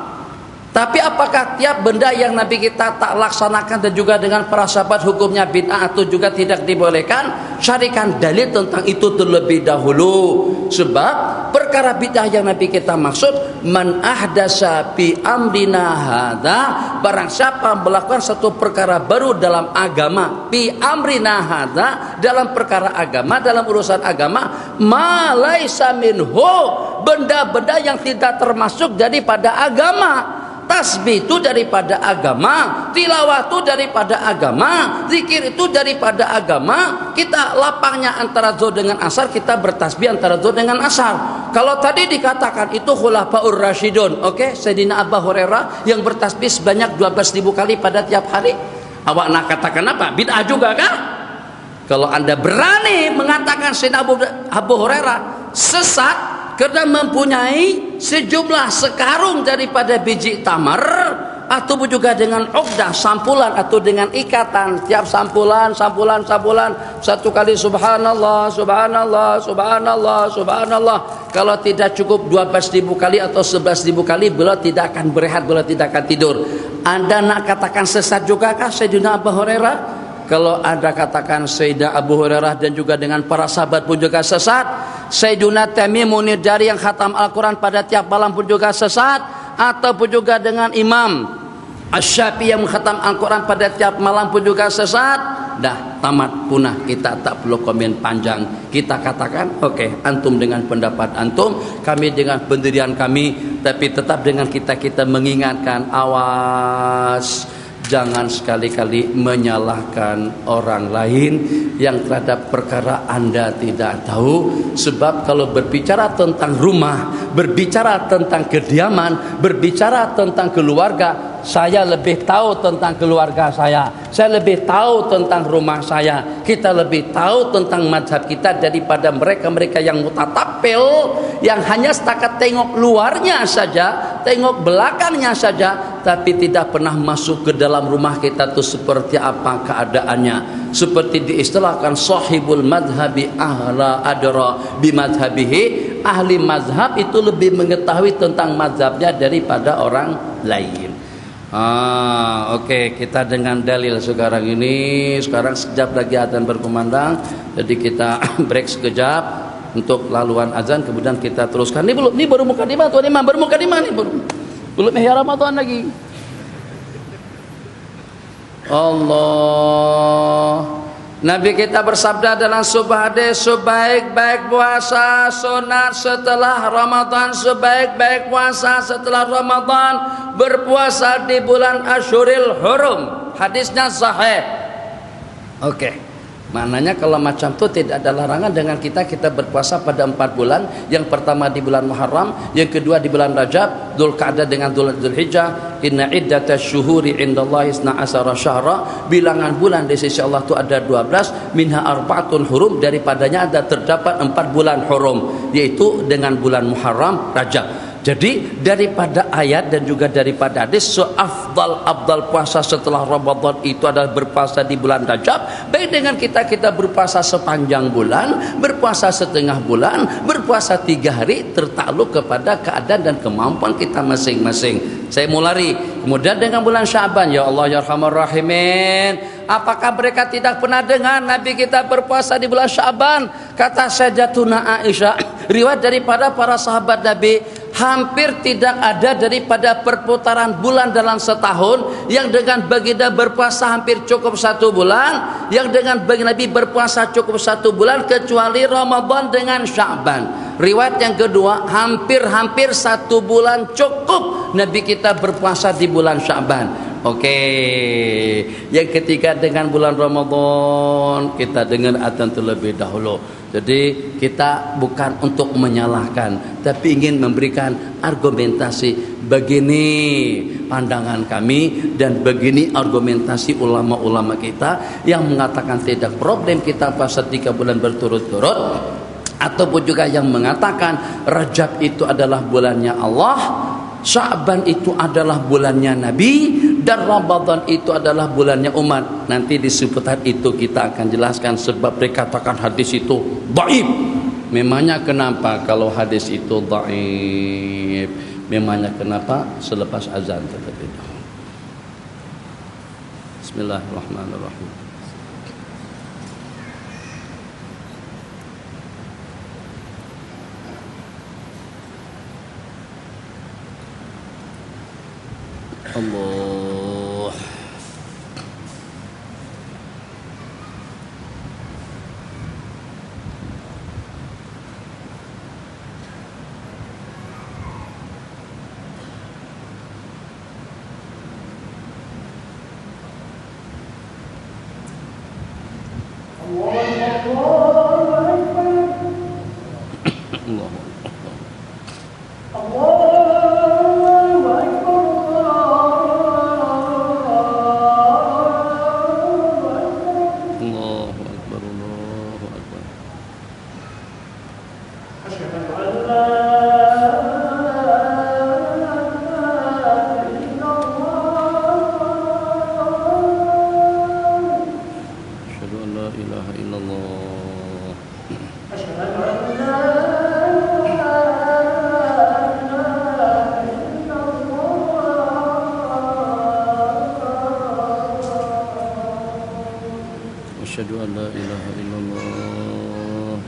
Tapi apakah tiap benda yang Nabi kita tak laksanakan dan juga dengan para sahabat hukumnya bid'ah atau juga tidak dibolehkan? Carikan dalil tentang itu terlebih dahulu. Sebab perkara bid'ah yang Nabi kita maksud, man ahdasa fi amrina hadza, barang siapa melakukan satu perkara baru dalam agama, fi amrina hadza, dalam perkara agama, dalam urusan agama, ma laisa minhu, benda-benda yang tidak termasuk daripada agama. Tasbih itu daripada agama, tilawah itu daripada agama, zikir itu daripada agama. Kita lapangnya antara zuhur dengan asar, kita bertasbih antara zuhur dengan asar. Kalau tadi dikatakan itu khulafaur rasyidun, oke, Sayyidina Abu Hurairah yang bertasbih sebanyak 12.000 kali pada tiap hari. Awak nak katakan apa? Bid'ah juga kah? Kalau Anda berani mengatakan Sayyidina Abu Hurairah sesat karena mempunyai sejumlah sekarung daripada biji tamar, atau juga dengan uqdah, sampulan atau dengan ikatan. Tiap sampulan satu kali subhanallah, subhanallah, subhanallah, subhanallah. Kalau tidak cukup 12.000 kali atau 11.000 kali, beliau tidak akan berehat, beliau tidak akan tidur. Anda nak katakan sesat juga kah Sayyidina Abu Hurairah? Kalau Anda katakan Sayyidina Abu Hurairah dan juga dengan para sahabat pun juga sesat. Sayyidina Tamimun Dari yang khatam Al-Quran pada tiap malam pun juga sesat. Ataupun juga dengan Imam Asy-Syafi'i yang mengkhatam Al-Quran pada tiap malam pun juga sesat. Dah tamat punah, kita tak perlu komen panjang. Kita katakan oke, antum dengan pendapat antum, kami dengan pendirian kami, tapi tetap dengan kita mengingatkan, awas, jangan sekali-kali menyalahkan orang lain yang terhadap perkara Anda tidak tahu. Sebab kalau berbicara tentang rumah, berbicara tentang kediaman, berbicara tentang keluarga, saya lebih tahu tentang keluarga saya lebih tahu tentang rumah saya, kita lebih tahu tentang mazhab kita daripada mereka-mereka yang mutatapil, yang hanya setakat tengok luarnya saja, tengok belakangnya saja, tapi tidak pernah masuk ke dalam rumah kita itu seperti apa keadaannya. Seperti diistilahkan sahibul madhabi ahla adra bimadhabihi, ahli mazhab itu lebih mengetahui tentang mazhabnya daripada orang lain. Oke, kita dengan dalil sekarang ini. Sekarang sekejap lagi azan berkumandang, jadi kita break sekejap untuk laluan azan, kemudian kita teruskan. Ini baru mukadimah tuan imam, baru mukadimah nih, belum ihya Ramadan lagi. Allah, Nabi kita bersabda dalam sebuah hadis, sebaik-baik puasa sunat setelah Ramadan, sebaik-baik puasa setelah Ramadan berpuasa di bulan Asyuril Hurum. Hadisnya sahih. Oke. Maknanya kalau macam itu tidak ada larangan dengan kita berpuasa pada 4 bulan. Yang pertama di bulan Muharram, yang kedua di bulan Rajab, Dzulqa'dah dengan Dzulhijjah. Inna iddatash syuhuri indallahi 12 syahra, bilangan bulan di sisi Allah itu ada 12, minha arba'atun hurum, daripadanya ada terdapat 4 bulan hurum, yaitu dengan bulan Muharram, Rajab. Jadi daripada ayat dan juga daripada hadis, seafdal puasa setelah Ramadan itu adalah berpuasa di bulan Rajab. Baik dengan kita berpuasa sepanjang bulan, berpuasa setengah bulan, berpuasa 3 hari, tertakluk kepada keadaan dan kemampuan kita masing-masing. Saya mau lari. Kemudian dengan bulan Sya'ban, ya Allah ya Arhamar Rahimin, apakah mereka tidak pernah dengar Nabi kita berpuasa di bulan Sya'ban? Kata Sayyidatuna Aisyah, riwayat daripada para sahabat Nabi, hampir tidak ada daripada perputaran bulan dalam setahun yang dengan baginda berpuasa hampir cukup 1 bulan, yang dengan baginda Nabi berpuasa cukup 1 bulan, kecuali Ramadan dengan Sya'ban. Riwayat yang kedua, hampir 1 bulan cukup Nabi kita berpuasa di bulan Sya'ban. Oke. Yang ketiga dengan bulan Ramadan, kita dengar adzan terlebih dahulu. Jadi kita bukan untuk menyalahkan, tapi ingin memberikan argumentasi. Begini pandangan kami dan begini argumentasi ulama-ulama kita yang mengatakan tidak problem kita puasa 3 bulan berturut-turut, ataupun juga yang mengatakan Rajab itu adalah bulannya Allah, Sya'ban itu adalah bulannya Nabi, dan Ramadan itu adalah bulannya umat. Nanti di seputar itu kita akan jelaskan sebab dikatakan hadis itu dhaif. Memangnya kenapa kalau hadis itu dhaif? Memangnya kenapa? Selepas azan terlebih dahulu. Bismillahirrahmanirrahim. Allah. أشهد أن لا إله إلا الله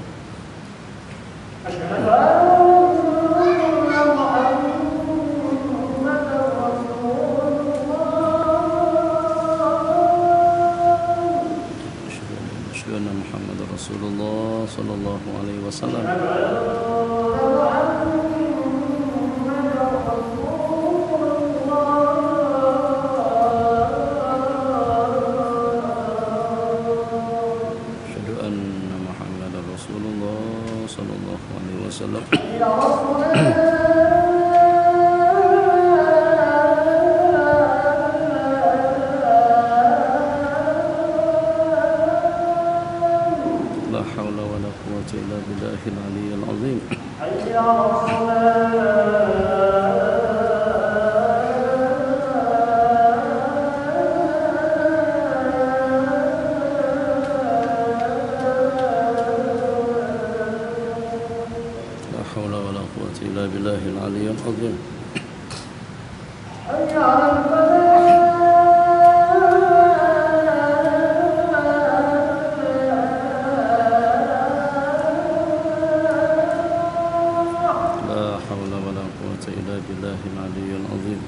أشهد أن محمد رسول الله صلى الله عليه وسلم وسلم لا حول ولا قوة إلا بالله العلي العظيم بالله العلي العظيم لا حول ولا قوة إلا بالله العلي العظيم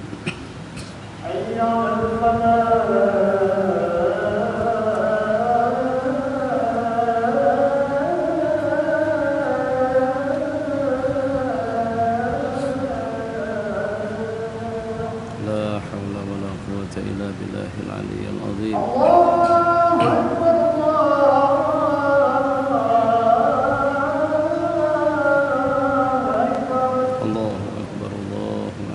إلا بالله العلي العظيم الله أكبر الله أكبر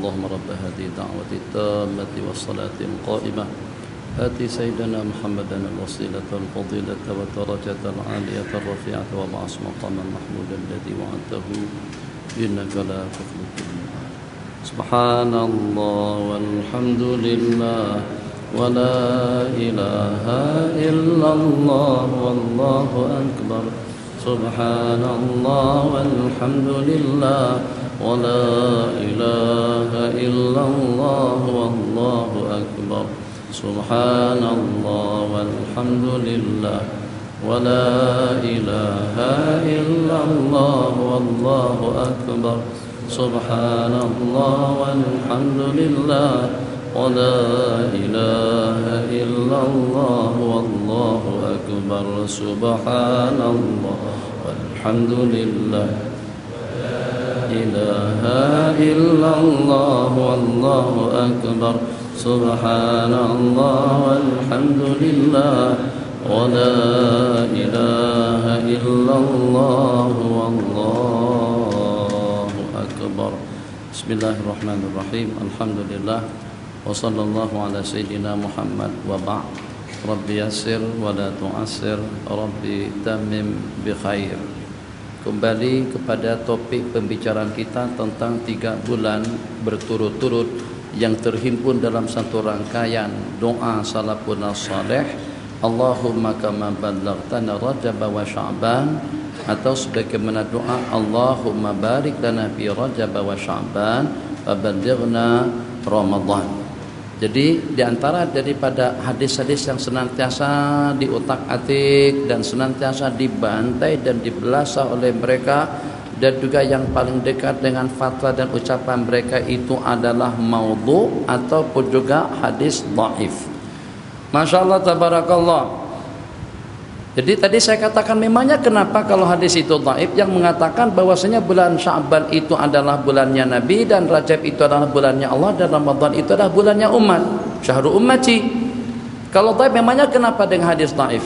اللهم رب هذه الدعوة التامة والصلاة القائمة آتي سيدنا محمدا الوسيلة الفضيلة والدرجة العالية الرفيعة وبعث مقاما محمودا الذي وعدته إنك لا تخلف الميعاد سبحان الله والحمد لله ولا إله إلا الله والله أكبر سبحان الله والحمد لله ولا إله إلا الله والله أكبر سبحان الله والحمد لله ولا إله إلا الله والله أكبر سبحان الله والحمد لله ولا إله إلا الله والله أكبر سبحان الله والحمد لله إله إلا الله والله أكبر سبحان الله والحمد لله ولا إله إلا الله والله أكبر بسم الله الرحمن الرحيم الحمد لله وصلى الله على سيدنا محمد وبعد ربي يسر ولا تعسر ربي تمم بخير. Kembali kepada topik pembicaraan kita tentang 3 bulan berturut-turut yang terhimpun dalam satu rangkaian doa salafun salih. Allahumma kama ballaghtana Rajab wa Sya'ban, atau sebagaimana doa Allahumma barik lana fi Rajab wa Sya'ban wa ballighna Ramadan. Jadi di antara daripada hadis-hadis yang senantiasa diutak-atik dan senantiasa dibantai dan dibelasah oleh mereka, dan juga yang paling dekat dengan fatwa dan ucapan mereka itu adalah maudhu ataupun juga hadis dhaif. Masya Allah tabarakallah. Jadi tadi saya katakan memangnya kenapa kalau hadis itu dhaif yang mengatakan bahwasanya bulan Sya'ban itu adalah bulannya Nabi dan Rajab itu adalah bulannya Allah dan Ramadan itu adalah bulannya umat, syahrul ummati. Kalau dhaif memangnya kenapa dengan hadis dhaif?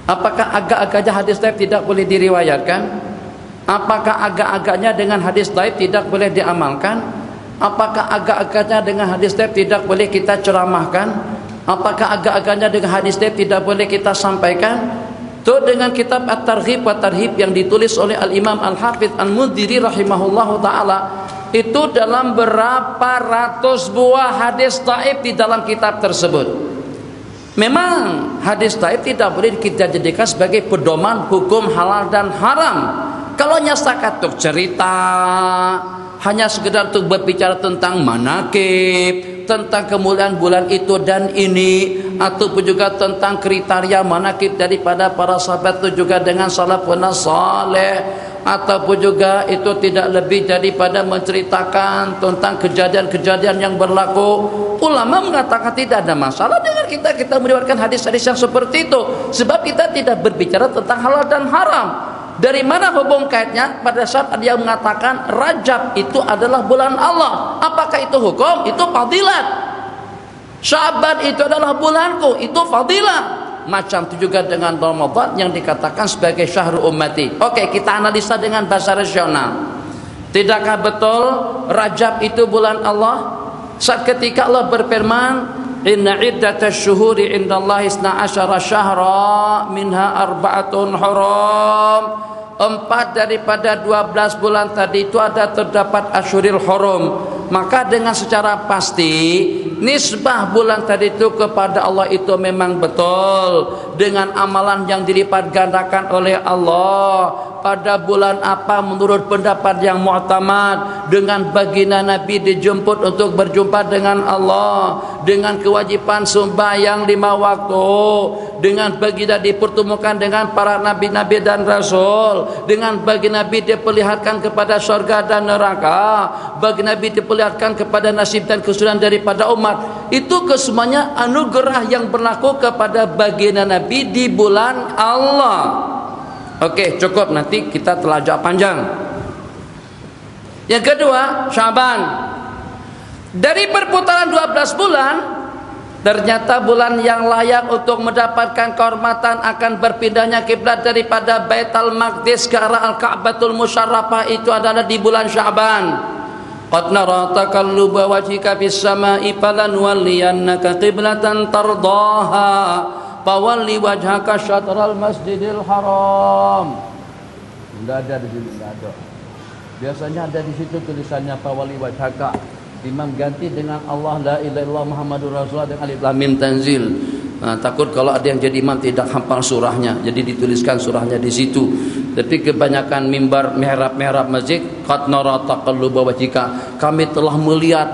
Apakah agak-agaknya hadis dhaif tidak boleh diriwayatkan? Apakah agak-agaknya dengan hadis dhaif tidak boleh diamalkan? Apakah agak-agaknya dengan hadis dhaif tidak boleh kita ceramahkan? Apakah agak-agaknya dengan hadis dhaif tidak boleh kita sampaikan? Itu dengan kitab At-Targhib wa Tarhib yang ditulis oleh Al-Imam Al-Hafidh Al-Mundhiri rahimahullahu ta'ala, itu dalam berapa ratus buah hadis dhaif di dalam kitab tersebut. Memang hadis taib tidak boleh kita jadikan sebagai pedoman hukum halal dan haram. Kalau hanya setakat untuk cerita, hanya sekedar untuk berbicara tentang manakib, tentang kemuliaan bulan itu dan ini, ataupun juga tentang kriteria manakib daripada para sahabat itu juga dengan salafun saleh, ataupun juga itu tidak lebih daripada menceritakan tentang kejadian-kejadian yang berlaku. Ulama mengatakan tidak ada masalah dengan kita meriwayatkan hadis-hadis yang seperti itu, sebab kita tidak berbicara tentang halal dan haram. Dari mana hubung kaitnya? Pada saat dia mengatakan Rajab itu adalah bulan Allah, apakah itu hukum? Itu fadilat. Sya'ban itu adalah bulanku, itu fadilat. Macam itu juga dengan Ramadan yang dikatakan sebagai syahrul ummati. Oke, kita analisa dengan bahasa rasional. Tidakkah betul Rajab itu bulan Allah? Saat ketika Allah berfirman, inna iddatash syuhuri indallahi 12 syahra minha arba'atun hurum. 4 daripada 12 bulan tadi itu terdapat asyuril hurum. Maka dengan secara pasti nisbah bulan tadi itu kepada Allah itu memang betul, dengan amalan yang dilipat gandakan oleh Allah. Pada bulan apa menurut pendapat yang mu'tamad, dengan baginda Nabi dijemput untuk berjumpa dengan Allah, dengan kewajiban sembahyang 5 waktu, dengan baginda dipertemukan dengan para nabi-nabi dan rasul, dengan baginda Nabi diperlihatkan kepada surga dan neraka, baginda Nabi diperlihatkan kepada nasib dan kesudahan daripada umat. Itu kesemuanya anugerah yang berlaku kepada baginda Nabi di bulan Allah. Oke, cukup, nanti kita telajak panjang. Yang kedua, Sya'ban. Dari perputaran 12 bulan, ternyata bulan yang layak untuk mendapatkan kehormatan akan berpindahnya kiblat daripada Baitul Maqdis ke arah Al-Ka'batul Musyarrafah itu adalah di bulan Sya'ban. Qad nara taqalluba wajhika fis sama'i falanwalliyannaka qiblatan tardaha fawalli wajhaka syatral masjidil haram. Enggak ada di sini, enggak ada. Biasanya ada di situ tulisannya fawalli wajhaka. Imam ganti dengan Allah la ilaha illallah Muhammadur Rasulullah dengan alif lam mim tanzil. Nah, takut kalau ada yang jadi imam tidak hafal surahnya, jadi dituliskan surahnya di situ. Tapi kebanyakan mimbar mihrab masjid qad nara taqalluba wajhika, kami telah melihat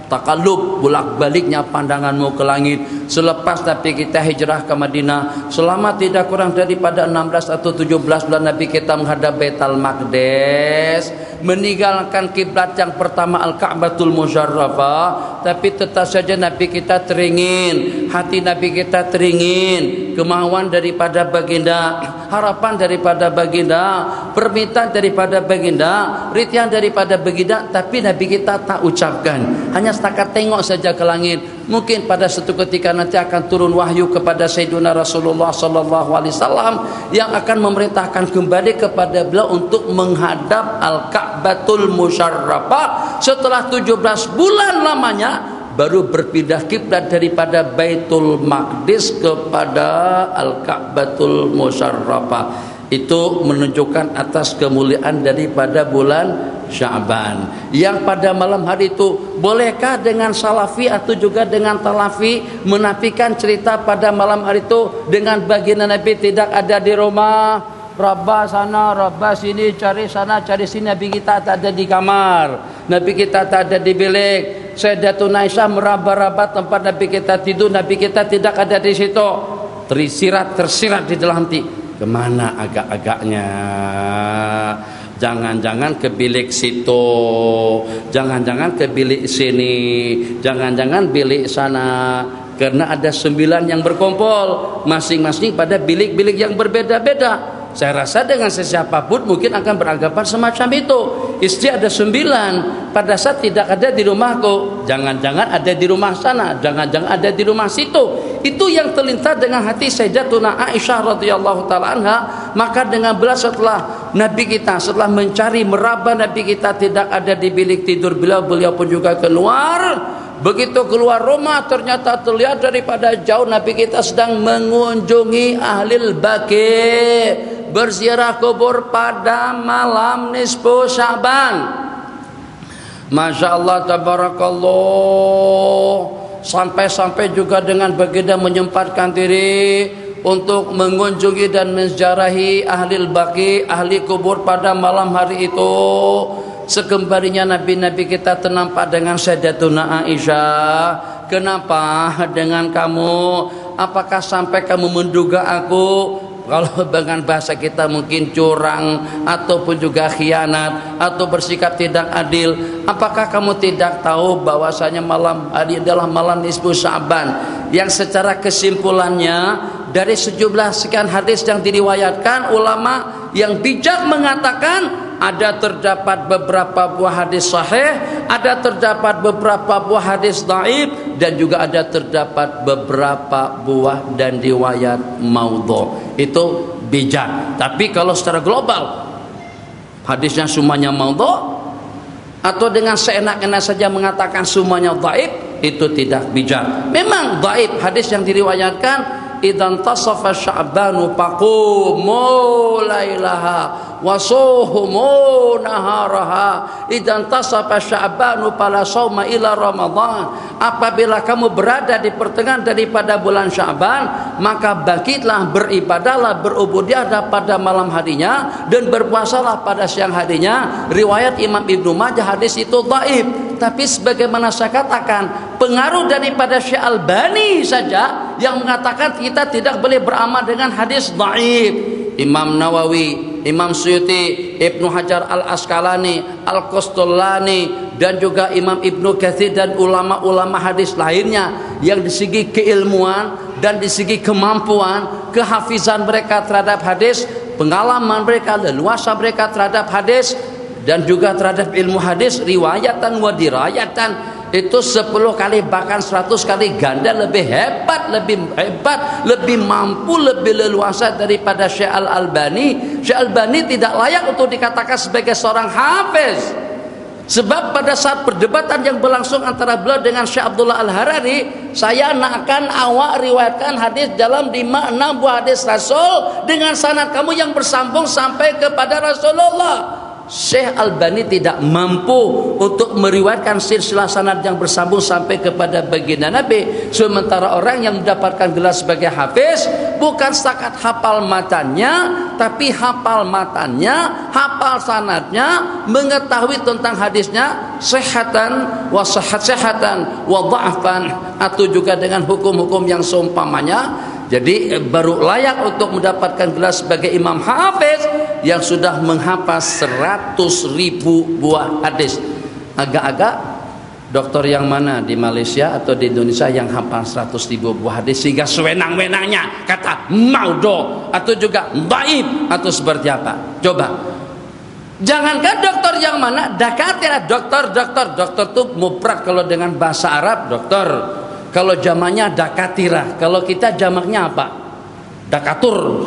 takallub, bolak-baliknya pandanganmu ke langit selepas Nabi kita hijrah ke Madinah. Selama tidak kurang daripada 16 atau 17 bulan Nabi kita menghadap Baitul Maqdis, meninggalkan kiblat yang pertama Al-Ka'batul Musyarrafah. Tapi tetap saja Nabi kita teringin, hati Nabi kita teringin, kemauan daripada baginda, harapan daripada baginda, permintaan daripada baginda, rintihan daripada baginda. Tapi Nabi kita tak ucapkan, hanya setakat tengok saja ke langit. Mungkin pada suatu ketika nanti akan turun wahyu kepada Sayyidina Rasulullah sallallahu alaihi wasallam yang akan memerintahkan kembali kepada beliau untuk menghadap Al-Ka'batul Musyarrafah. Setelah 17 bulan lamanya baru berpindah kiblat daripada Baitul Maqdis kepada Al-Ka'batul Musyarrafah. Itu menunjukkan atas kemuliaan daripada bulan Sya'ban. Yang pada malam hari itu, bolehkah dengan salafi atau juga dengan talafi menafikan cerita pada malam hari itu dengan baginda Nabi tidak ada di rumah? Rabbah sana, Rabbah sini, cari sana, cari sini. Nabi kita tak ada di kamar, Nabi kita tak ada di bilik. Sayyidatuna Aisyah meraba-raba tempat Nabi kita tidur, Nabi kita tidak ada di situ. Tersirat di dalam hati, kemana agak-agaknya? Jangan-jangan ke bilik situ, jangan-jangan ke bilik sini, jangan-jangan bilik sana. Karena ada 9 yang berkumpul, masing-masing pada bilik-bilik yang berbeda-beda. Saya rasa dengan sesiapapun mungkin akan beranggapan semacam itu. Istri ada 9, pada saat tidak ada di rumahku, jangan-jangan ada di rumah sana, jangan-jangan ada di rumah situ. Itu yang terlintas dengan hati Sayyidatuna Aisyah radhiyallahu taala anha. Maka dengan belas setelah Nabi kita, setelah mencari meraba Nabi kita tidak ada di bilik tidur beliau pun juga keluar. Begitu keluar rumah ternyata terlihat daripada jauh Nabi kita sedang mengunjungi ahlil baqi, berziarah kubur pada malam nisfu Sya'ban. Masya Allah tabarakallah. sampai-sampai juga dengan baginda menyempatkan diri untuk mengunjungi dan menziarahi ahli baqi, ahli kubur pada malam hari itu. Sekembalinya nabi-nabi kita ternampak dengan Sayyidatuna Aisyah. Kenapa dengan kamu? Apakah sampai kamu menduga aku, kalau dengan bahasa kita mungkin curang ataupun juga khianat atau bersikap tidak adil? Apakah kamu tidak tahu bahwasanya malam hari adalah malam nisfu Sya'ban, yang secara kesimpulannya dari sejumlah sekian hadis yang diriwayatkan, ulama yang bijak mengatakan ada terdapat beberapa buah hadis sahih, ada terdapat beberapa buah hadis dhaif, dan juga ada terdapat beberapa buah dan riwayat maudhu. Itu bijak. Tapi kalau secara global hadisnya semuanya maudhu atau dengan seenak-enak saja mengatakan semuanya dhaif, itu tidak bijak. Memang dhaif hadis yang diriwayatkan, idan tasafa sya'banu faqumu lailaha wasuhumu naharaha, idan tasafa sya'banu fala shauma ila ramadan. Apabila kamu berada di pertengahan daripada bulan Sya'ban, maka bangkitlah, beribadahlah, berubudiahlah pada malam harinya dan berpuasalah pada siang harinya. Riwayat Imam Ibnu Majah, hadis itu dhaif. Tapi sebagaimana saya katakan, pengaruh daripada Syekh Albani saja yang mengatakan kita tidak boleh beramal dengan hadis dhaif. Imam Nawawi, Imam Suyuti, Ibnu Hajar Al-Asqalani, Al-Qustulani, dan juga Imam Ibnu Katsir dan ulama-ulama hadis lainnya yang di segi keilmuan dan di segi kemampuan, kehafizan mereka terhadap hadis, pengalaman mereka, leluasa mereka terhadap hadis, dan juga terhadap ilmu hadis, riwayatan wa dirayatan, itu 10 kali bahkan 100 kali ganda lebih hebat, lebih mampu, lebih leluasa daripada Syekh Al-Albani. Syekh Albani tidak layak untuk dikatakan sebagai seorang hafiz. Sebab pada saat perdebatan yang berlangsung antara beliau dengan Syekh Abdullah Al-Harari, saya akan awak riwayatkan hadis dalam 5-6 buah hadis Rasul dengan sanad kamu yang bersambung sampai kepada Rasulullah. Syekh Albani tidak mampu untuk meriwayatkan silsilah sanad yang bersambung sampai kepada baginda Nabi. Sementara orang yang mendapatkan gelar sebagai hafiz bukan setakat hafal matanya, tapi hafal matanya, hafal sanadnya, mengetahui tentang hadisnya sihatan wa sihatan wa dha'fan, atau juga dengan hukum-hukum yang seumpamanya. Jadi baru layak untuk mendapatkan gelar sebagai imam hafiz yang sudah menghafaz 100.000 buah hadis. Agak-agak dokter yang mana di Malaysia atau di Indonesia yang hafal 100.000 buah hadis sehingga sewenang-wenangnya kata maudhu atau juga dhaif atau seperti apa? Coba. Jangankan dokter yang mana, dakatira, dokter itu mufrad kalau dengan bahasa Arab dokter. Kalau jamaknya dakatira, kalau kita jamaknya apa? Dakatur.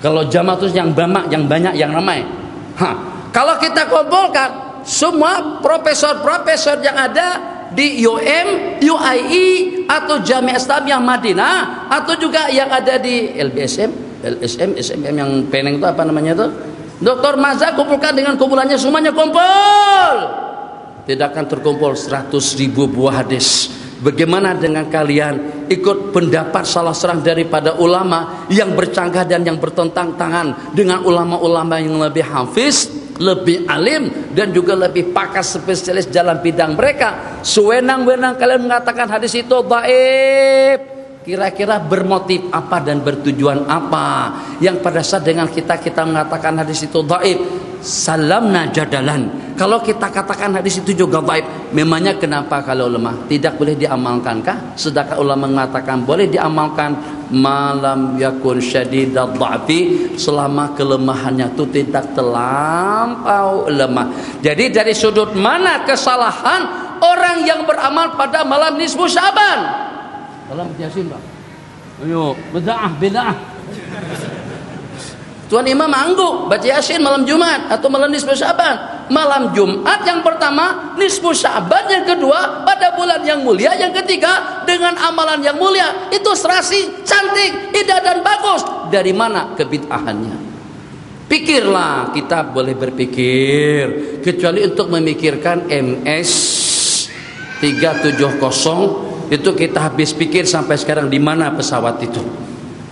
Kalau jamak itu yang banyak, yang ramai. Kalau kita kumpulkan semua profesor-profesor yang ada di UM, UII atau Jami'ah Islamiyah Madinah, atau juga yang ada di LBSM, LSM, SMM yang Penang itu apa namanya itu? Dr. Mazhar, kumpulkan dengan kumpulannya semuanya kumpul. Tidak akan terkumpul 100.000 buah hadis. Bagaimana dengan kalian ikut pendapat salah seorang daripada ulama yang bercanggah dan yang bertentang tangan dengan ulama-ulama yang lebih hafiz, lebih alim, dan juga lebih pakar spesialis dalam bidang mereka? Sewenang-wenang kalian mengatakan hadis itu dhaif. Kira-kira bermotif apa dan bertujuan apa yang pada saat dengan kita mengatakan hadis itu dhaif? Salamna jadalan. Kalau kita katakan hadis itu juga dhaif, memangnya kenapa kalau lemah tidak boleh diamalkankah? Sedangkan ulama mengatakan boleh diamalkan malam yakun syadidad dha'fi, selama kelemahannya itu tidak terlampau lemah. Jadi dari sudut mana kesalahan orang yang beramal pada malam nisfu Sya'ban? Dalam Yasin, Pak. Ayo, bid'ah. Tuan Imam angguk baca Yasin malam Jumat atau malam nisfu Sya'ban. Malam Jumat yang pertama, nisfu Sya'ban yang kedua, pada bulan yang mulia yang ketiga dengan amalan yang mulia. Itu serasi, cantik, indah dan bagus. Dari mana kebid'ahannya? Pikirlah, kita boleh berpikir, kecuali untuk memikirkan MS 370 Itu kita habis pikir sampai sekarang di mana pesawat itu.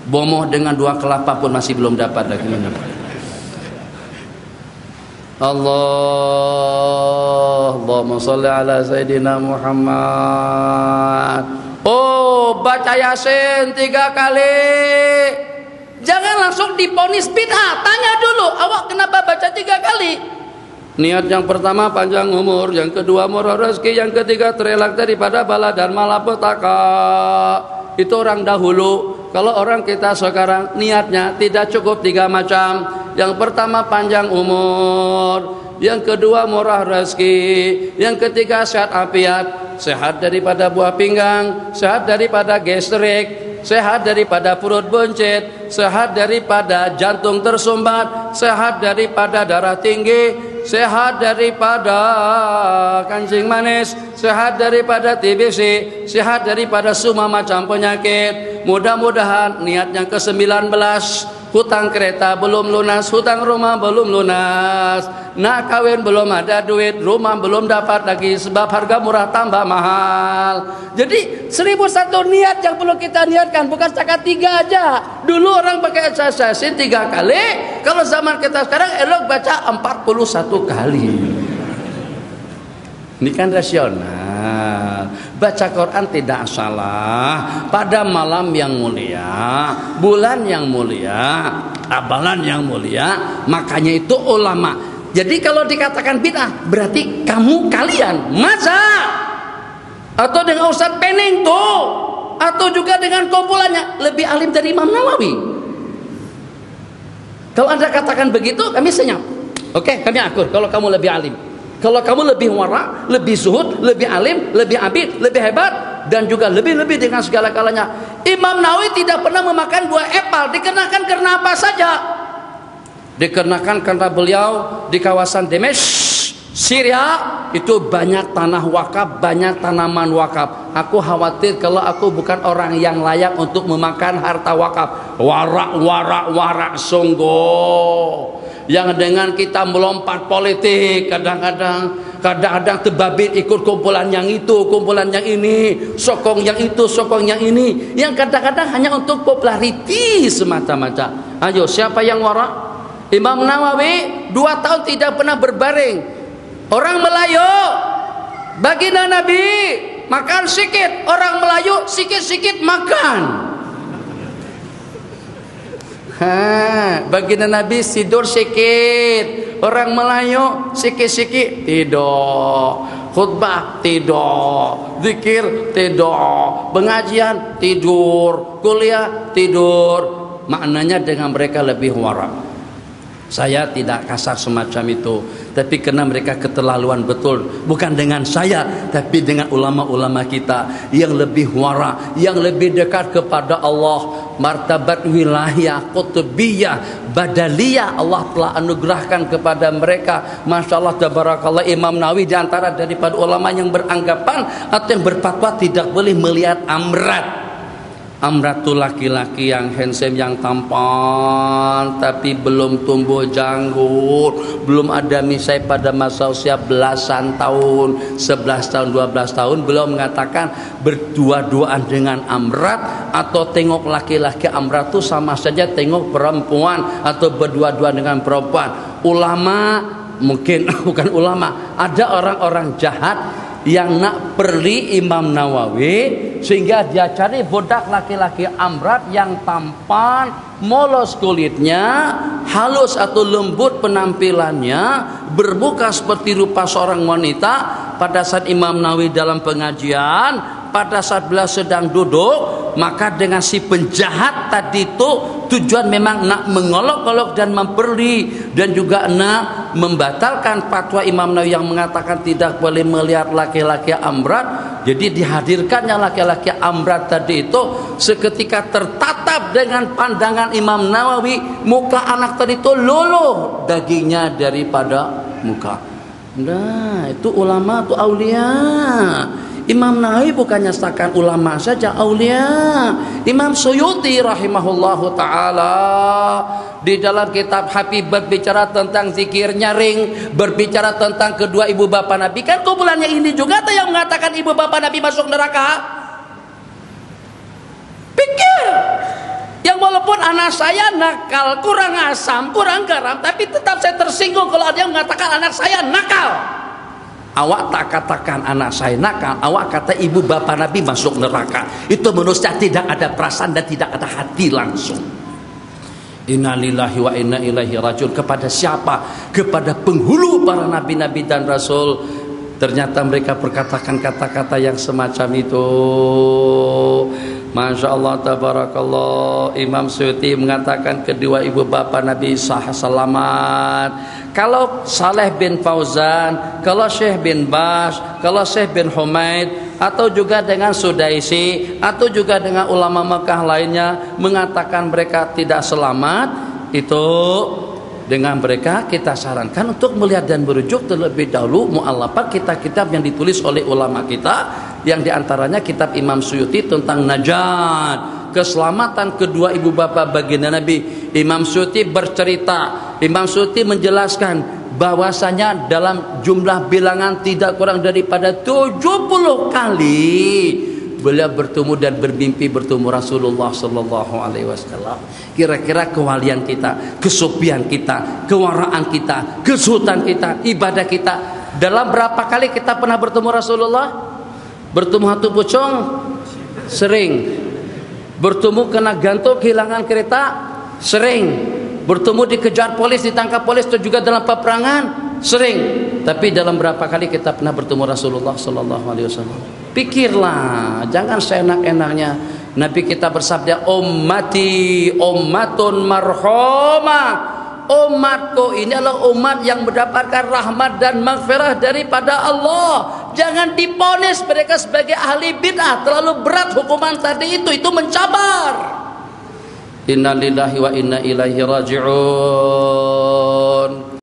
Bomoh dengan 2 kelapa pun masih belum dapat lagi. Allahumma sholli ala Sayyidina Muhammad. Oh, baca Yasin 3 kali. Jangan langsung diponis bid'ah. Tanya dulu, awak kenapa baca 3 kali? Niat yang pertama panjang umur, yang kedua murah rezeki, yang ketiga terelak daripada bala dan malapetaka. Itu orang dahulu. Kalau orang kita sekarang niatnya tidak cukup 3 macam. Yang pertama panjang umur, yang kedua murah rezeki, yang ketiga sehat afiat. Sehat daripada buah pinggang, sehat daripada gastrik, sehat daripada perut buncit, sehat daripada jantung tersumbat, sehat daripada darah tinggi, sehat daripada kancing manis, sehat daripada TBC, sehat daripada semua macam penyakit. Mudah-mudahan niat yang ke-19, hutang kereta belum lunas, hutang rumah belum lunas, nak kawin belum ada duit, rumah belum dapat lagi sebab harga murah tambah mahal. Jadi 1001 niat yang perlu kita niatkan, bukan setakat 3 aja. Dulu orang pakai Yasin 3 kali, kalau zaman kita sekarang elok baca 41 kali. Ini kan rasional. Baca Quran tidak salah pada malam yang mulia, bulan yang mulia, amalan yang mulia. Makanya itu ulama. Jadi kalau dikatakan bid'ah, berarti kalian masa atau dengan Ustaz Pening tuh, atau juga dengan kumpulannya lebih alim dari Imam Nawawi. Kalau Anda katakan begitu, kami senyap. Oke, kami akur kalau kamu lebih alim. Kalau kamu lebih wara, lebih zuhud, lebih alim, lebih abid, lebih hebat, dan juga lebih-lebih dengan segala-galanya. Imam Nawawi tidak pernah memakan buah apel. Dikenakan karena apa saja? Dikenakan karena beliau di kawasan Damesk, Syria, itu banyak tanah wakaf, banyak tanaman wakaf. Aku khawatir kalau aku bukan orang yang layak untuk memakan harta wakaf. Warak sungguh. Yang dengan kita melompat politik, kadang-kadang tebabit ikut kumpulan yang itu, kumpulan yang ini, sokong yang itu, sokong yang ini, yang kadang-kadang hanya untuk populariti semata-mata. Ayo, siapa yang warak? Imam Nawawi 2 tahun tidak pernah berbaring. Orang Melayu, baginda Nabi makan sikit, orang Melayu sikit-sikit makan. Baginda Nabi tidur sikit, orang Melayu sikit-sikit tidur, khutbah tidur, zikir tidur, pengajian tidur, kuliah tidur. Maknanya dengan mereka lebih warak. Saya tidak kasar semacam itu, tapi karena mereka keterlaluan betul. Bukan dengan saya, tapi dengan ulama-ulama kita yang lebih wara, yang lebih dekat kepada Allah. Martabat wilayah, qutbiyah, badaliyah Allah telah anugerahkan kepada mereka. Masya Allah, tabarakallah. Imam Nawawi diantara daripada ulama yang beranggapan atau yang berfatwa tidak boleh melihat amrat. Amrat itu laki-laki yang handsome, yang tampan, tapi belum tumbuh janggut, belum ada misai pada masa usia belasan tahun, 11 tahun, 12 tahun, belum mengatakan berdua-duaan dengan amrat, atau tengok laki-laki amrat itu sama saja tengok perempuan, atau berdua-duaan dengan perempuan. Ulama, mungkin bukan ulama, ada orang-orang jahat yang nak perli Imam Nawawi, sehingga dia cari budak laki-laki amrat yang tampan, molos kulitnya, halus atau lembut penampilannya, bermuka seperti rupa seorang wanita. Pada saat Imam Nawawi dalam pengajian, pada saat beliau sedang duduk, maka dengan si penjahat tadi itu tujuan memang nak mengolok-olok dan memperli, dan juga nak membatalkan fatwa Imam Nawawi yang mengatakan tidak boleh melihat laki-laki amrat. Jadi dihadirkannya laki-laki amrat tadi itu seketika tertatap dengan pandangan Imam Nawawi. Muka anak tadi itu luluh dagingnya daripada muka. Nah, itu ulama, itu aulia. Imam Nawawi bukannya setakat ulama saja, aulia. Imam Suyuti rahimahullahu ta'ala di dalam kitab Habib berbicara tentang zikir nyaring, berbicara tentang kedua ibu bapa Nabi. Kan kumpulannya ini juga ada yang mengatakan ibu bapa Nabi masuk neraka. anak saya nakal, kurang asam, kurang garam, tapi tetap saya tersinggung kalau ada yang mengatakan anak saya nakal. Awak tak katakan anak saya nakal, awak kata ibu bapak Nabi masuk neraka. Itu menurut saya tidak ada perasaan dan tidak ada hati langsung. Innalillahi wa inna ilaihi rajiun. Kepada siapa? Kepada penghulu para nabi-nabi dan rasul. Ternyata mereka berkatakan kata-kata yang semacam itu. Masya Allah, tabarakallah. Imam Suyuti mengatakan kedua ibu bapa Nabi selamat. Kalau Saleh bin Fauzan, kalau Syekh bin Bas, kalau Syekh bin Humaid, atau juga dengan Sudaisi, atau juga dengan ulama Mekah lainnya mengatakan mereka tidak selamat, itu dengan mereka kita sarankan untuk melihat dan merujuk terlebih dahulu mu'allafat kitab-kitab yang ditulis oleh ulama kita, yang diantaranya kitab Imam Suyuti tentang najat, keselamatan kedua ibu bapa baginda Nabi. Imam Suyuti bercerita, Imam Suyuti menjelaskan bahwasanya dalam jumlah bilangan tidak kurang daripada 70 kali beliau bertemu dan bermimpi bertemu Rasulullah sallallahu alaihi wasallam. Kira-kira kewalian kita, kesufian kita, kewaraan kita, kesutan kita, ibadah kita, dalam berapa kali kita pernah bertemu Rasulullah? Bertemu hatu pucung? Sering. Bertemu kena gantung kehilangan kereta? Sering. Bertemu dikejar polis, ditangkap polis, atau juga dalam peperangan? Sering. Tapi dalam berapa kali kita pernah bertemu Rasulullah sallallahu alaihi wasallam? Pikirlah, jangan seenak-enaknya. Nabi kita bersabda, ummati ummatun marhumah. Umatku ini adalah umat yang mendapatkan rahmat dan maghfirah daripada Allah. Jangan diponis mereka sebagai ahli bid'ah. Terlalu berat hukuman tadi itu mencabar. Innalillahi wa inna ilaihi raji'un.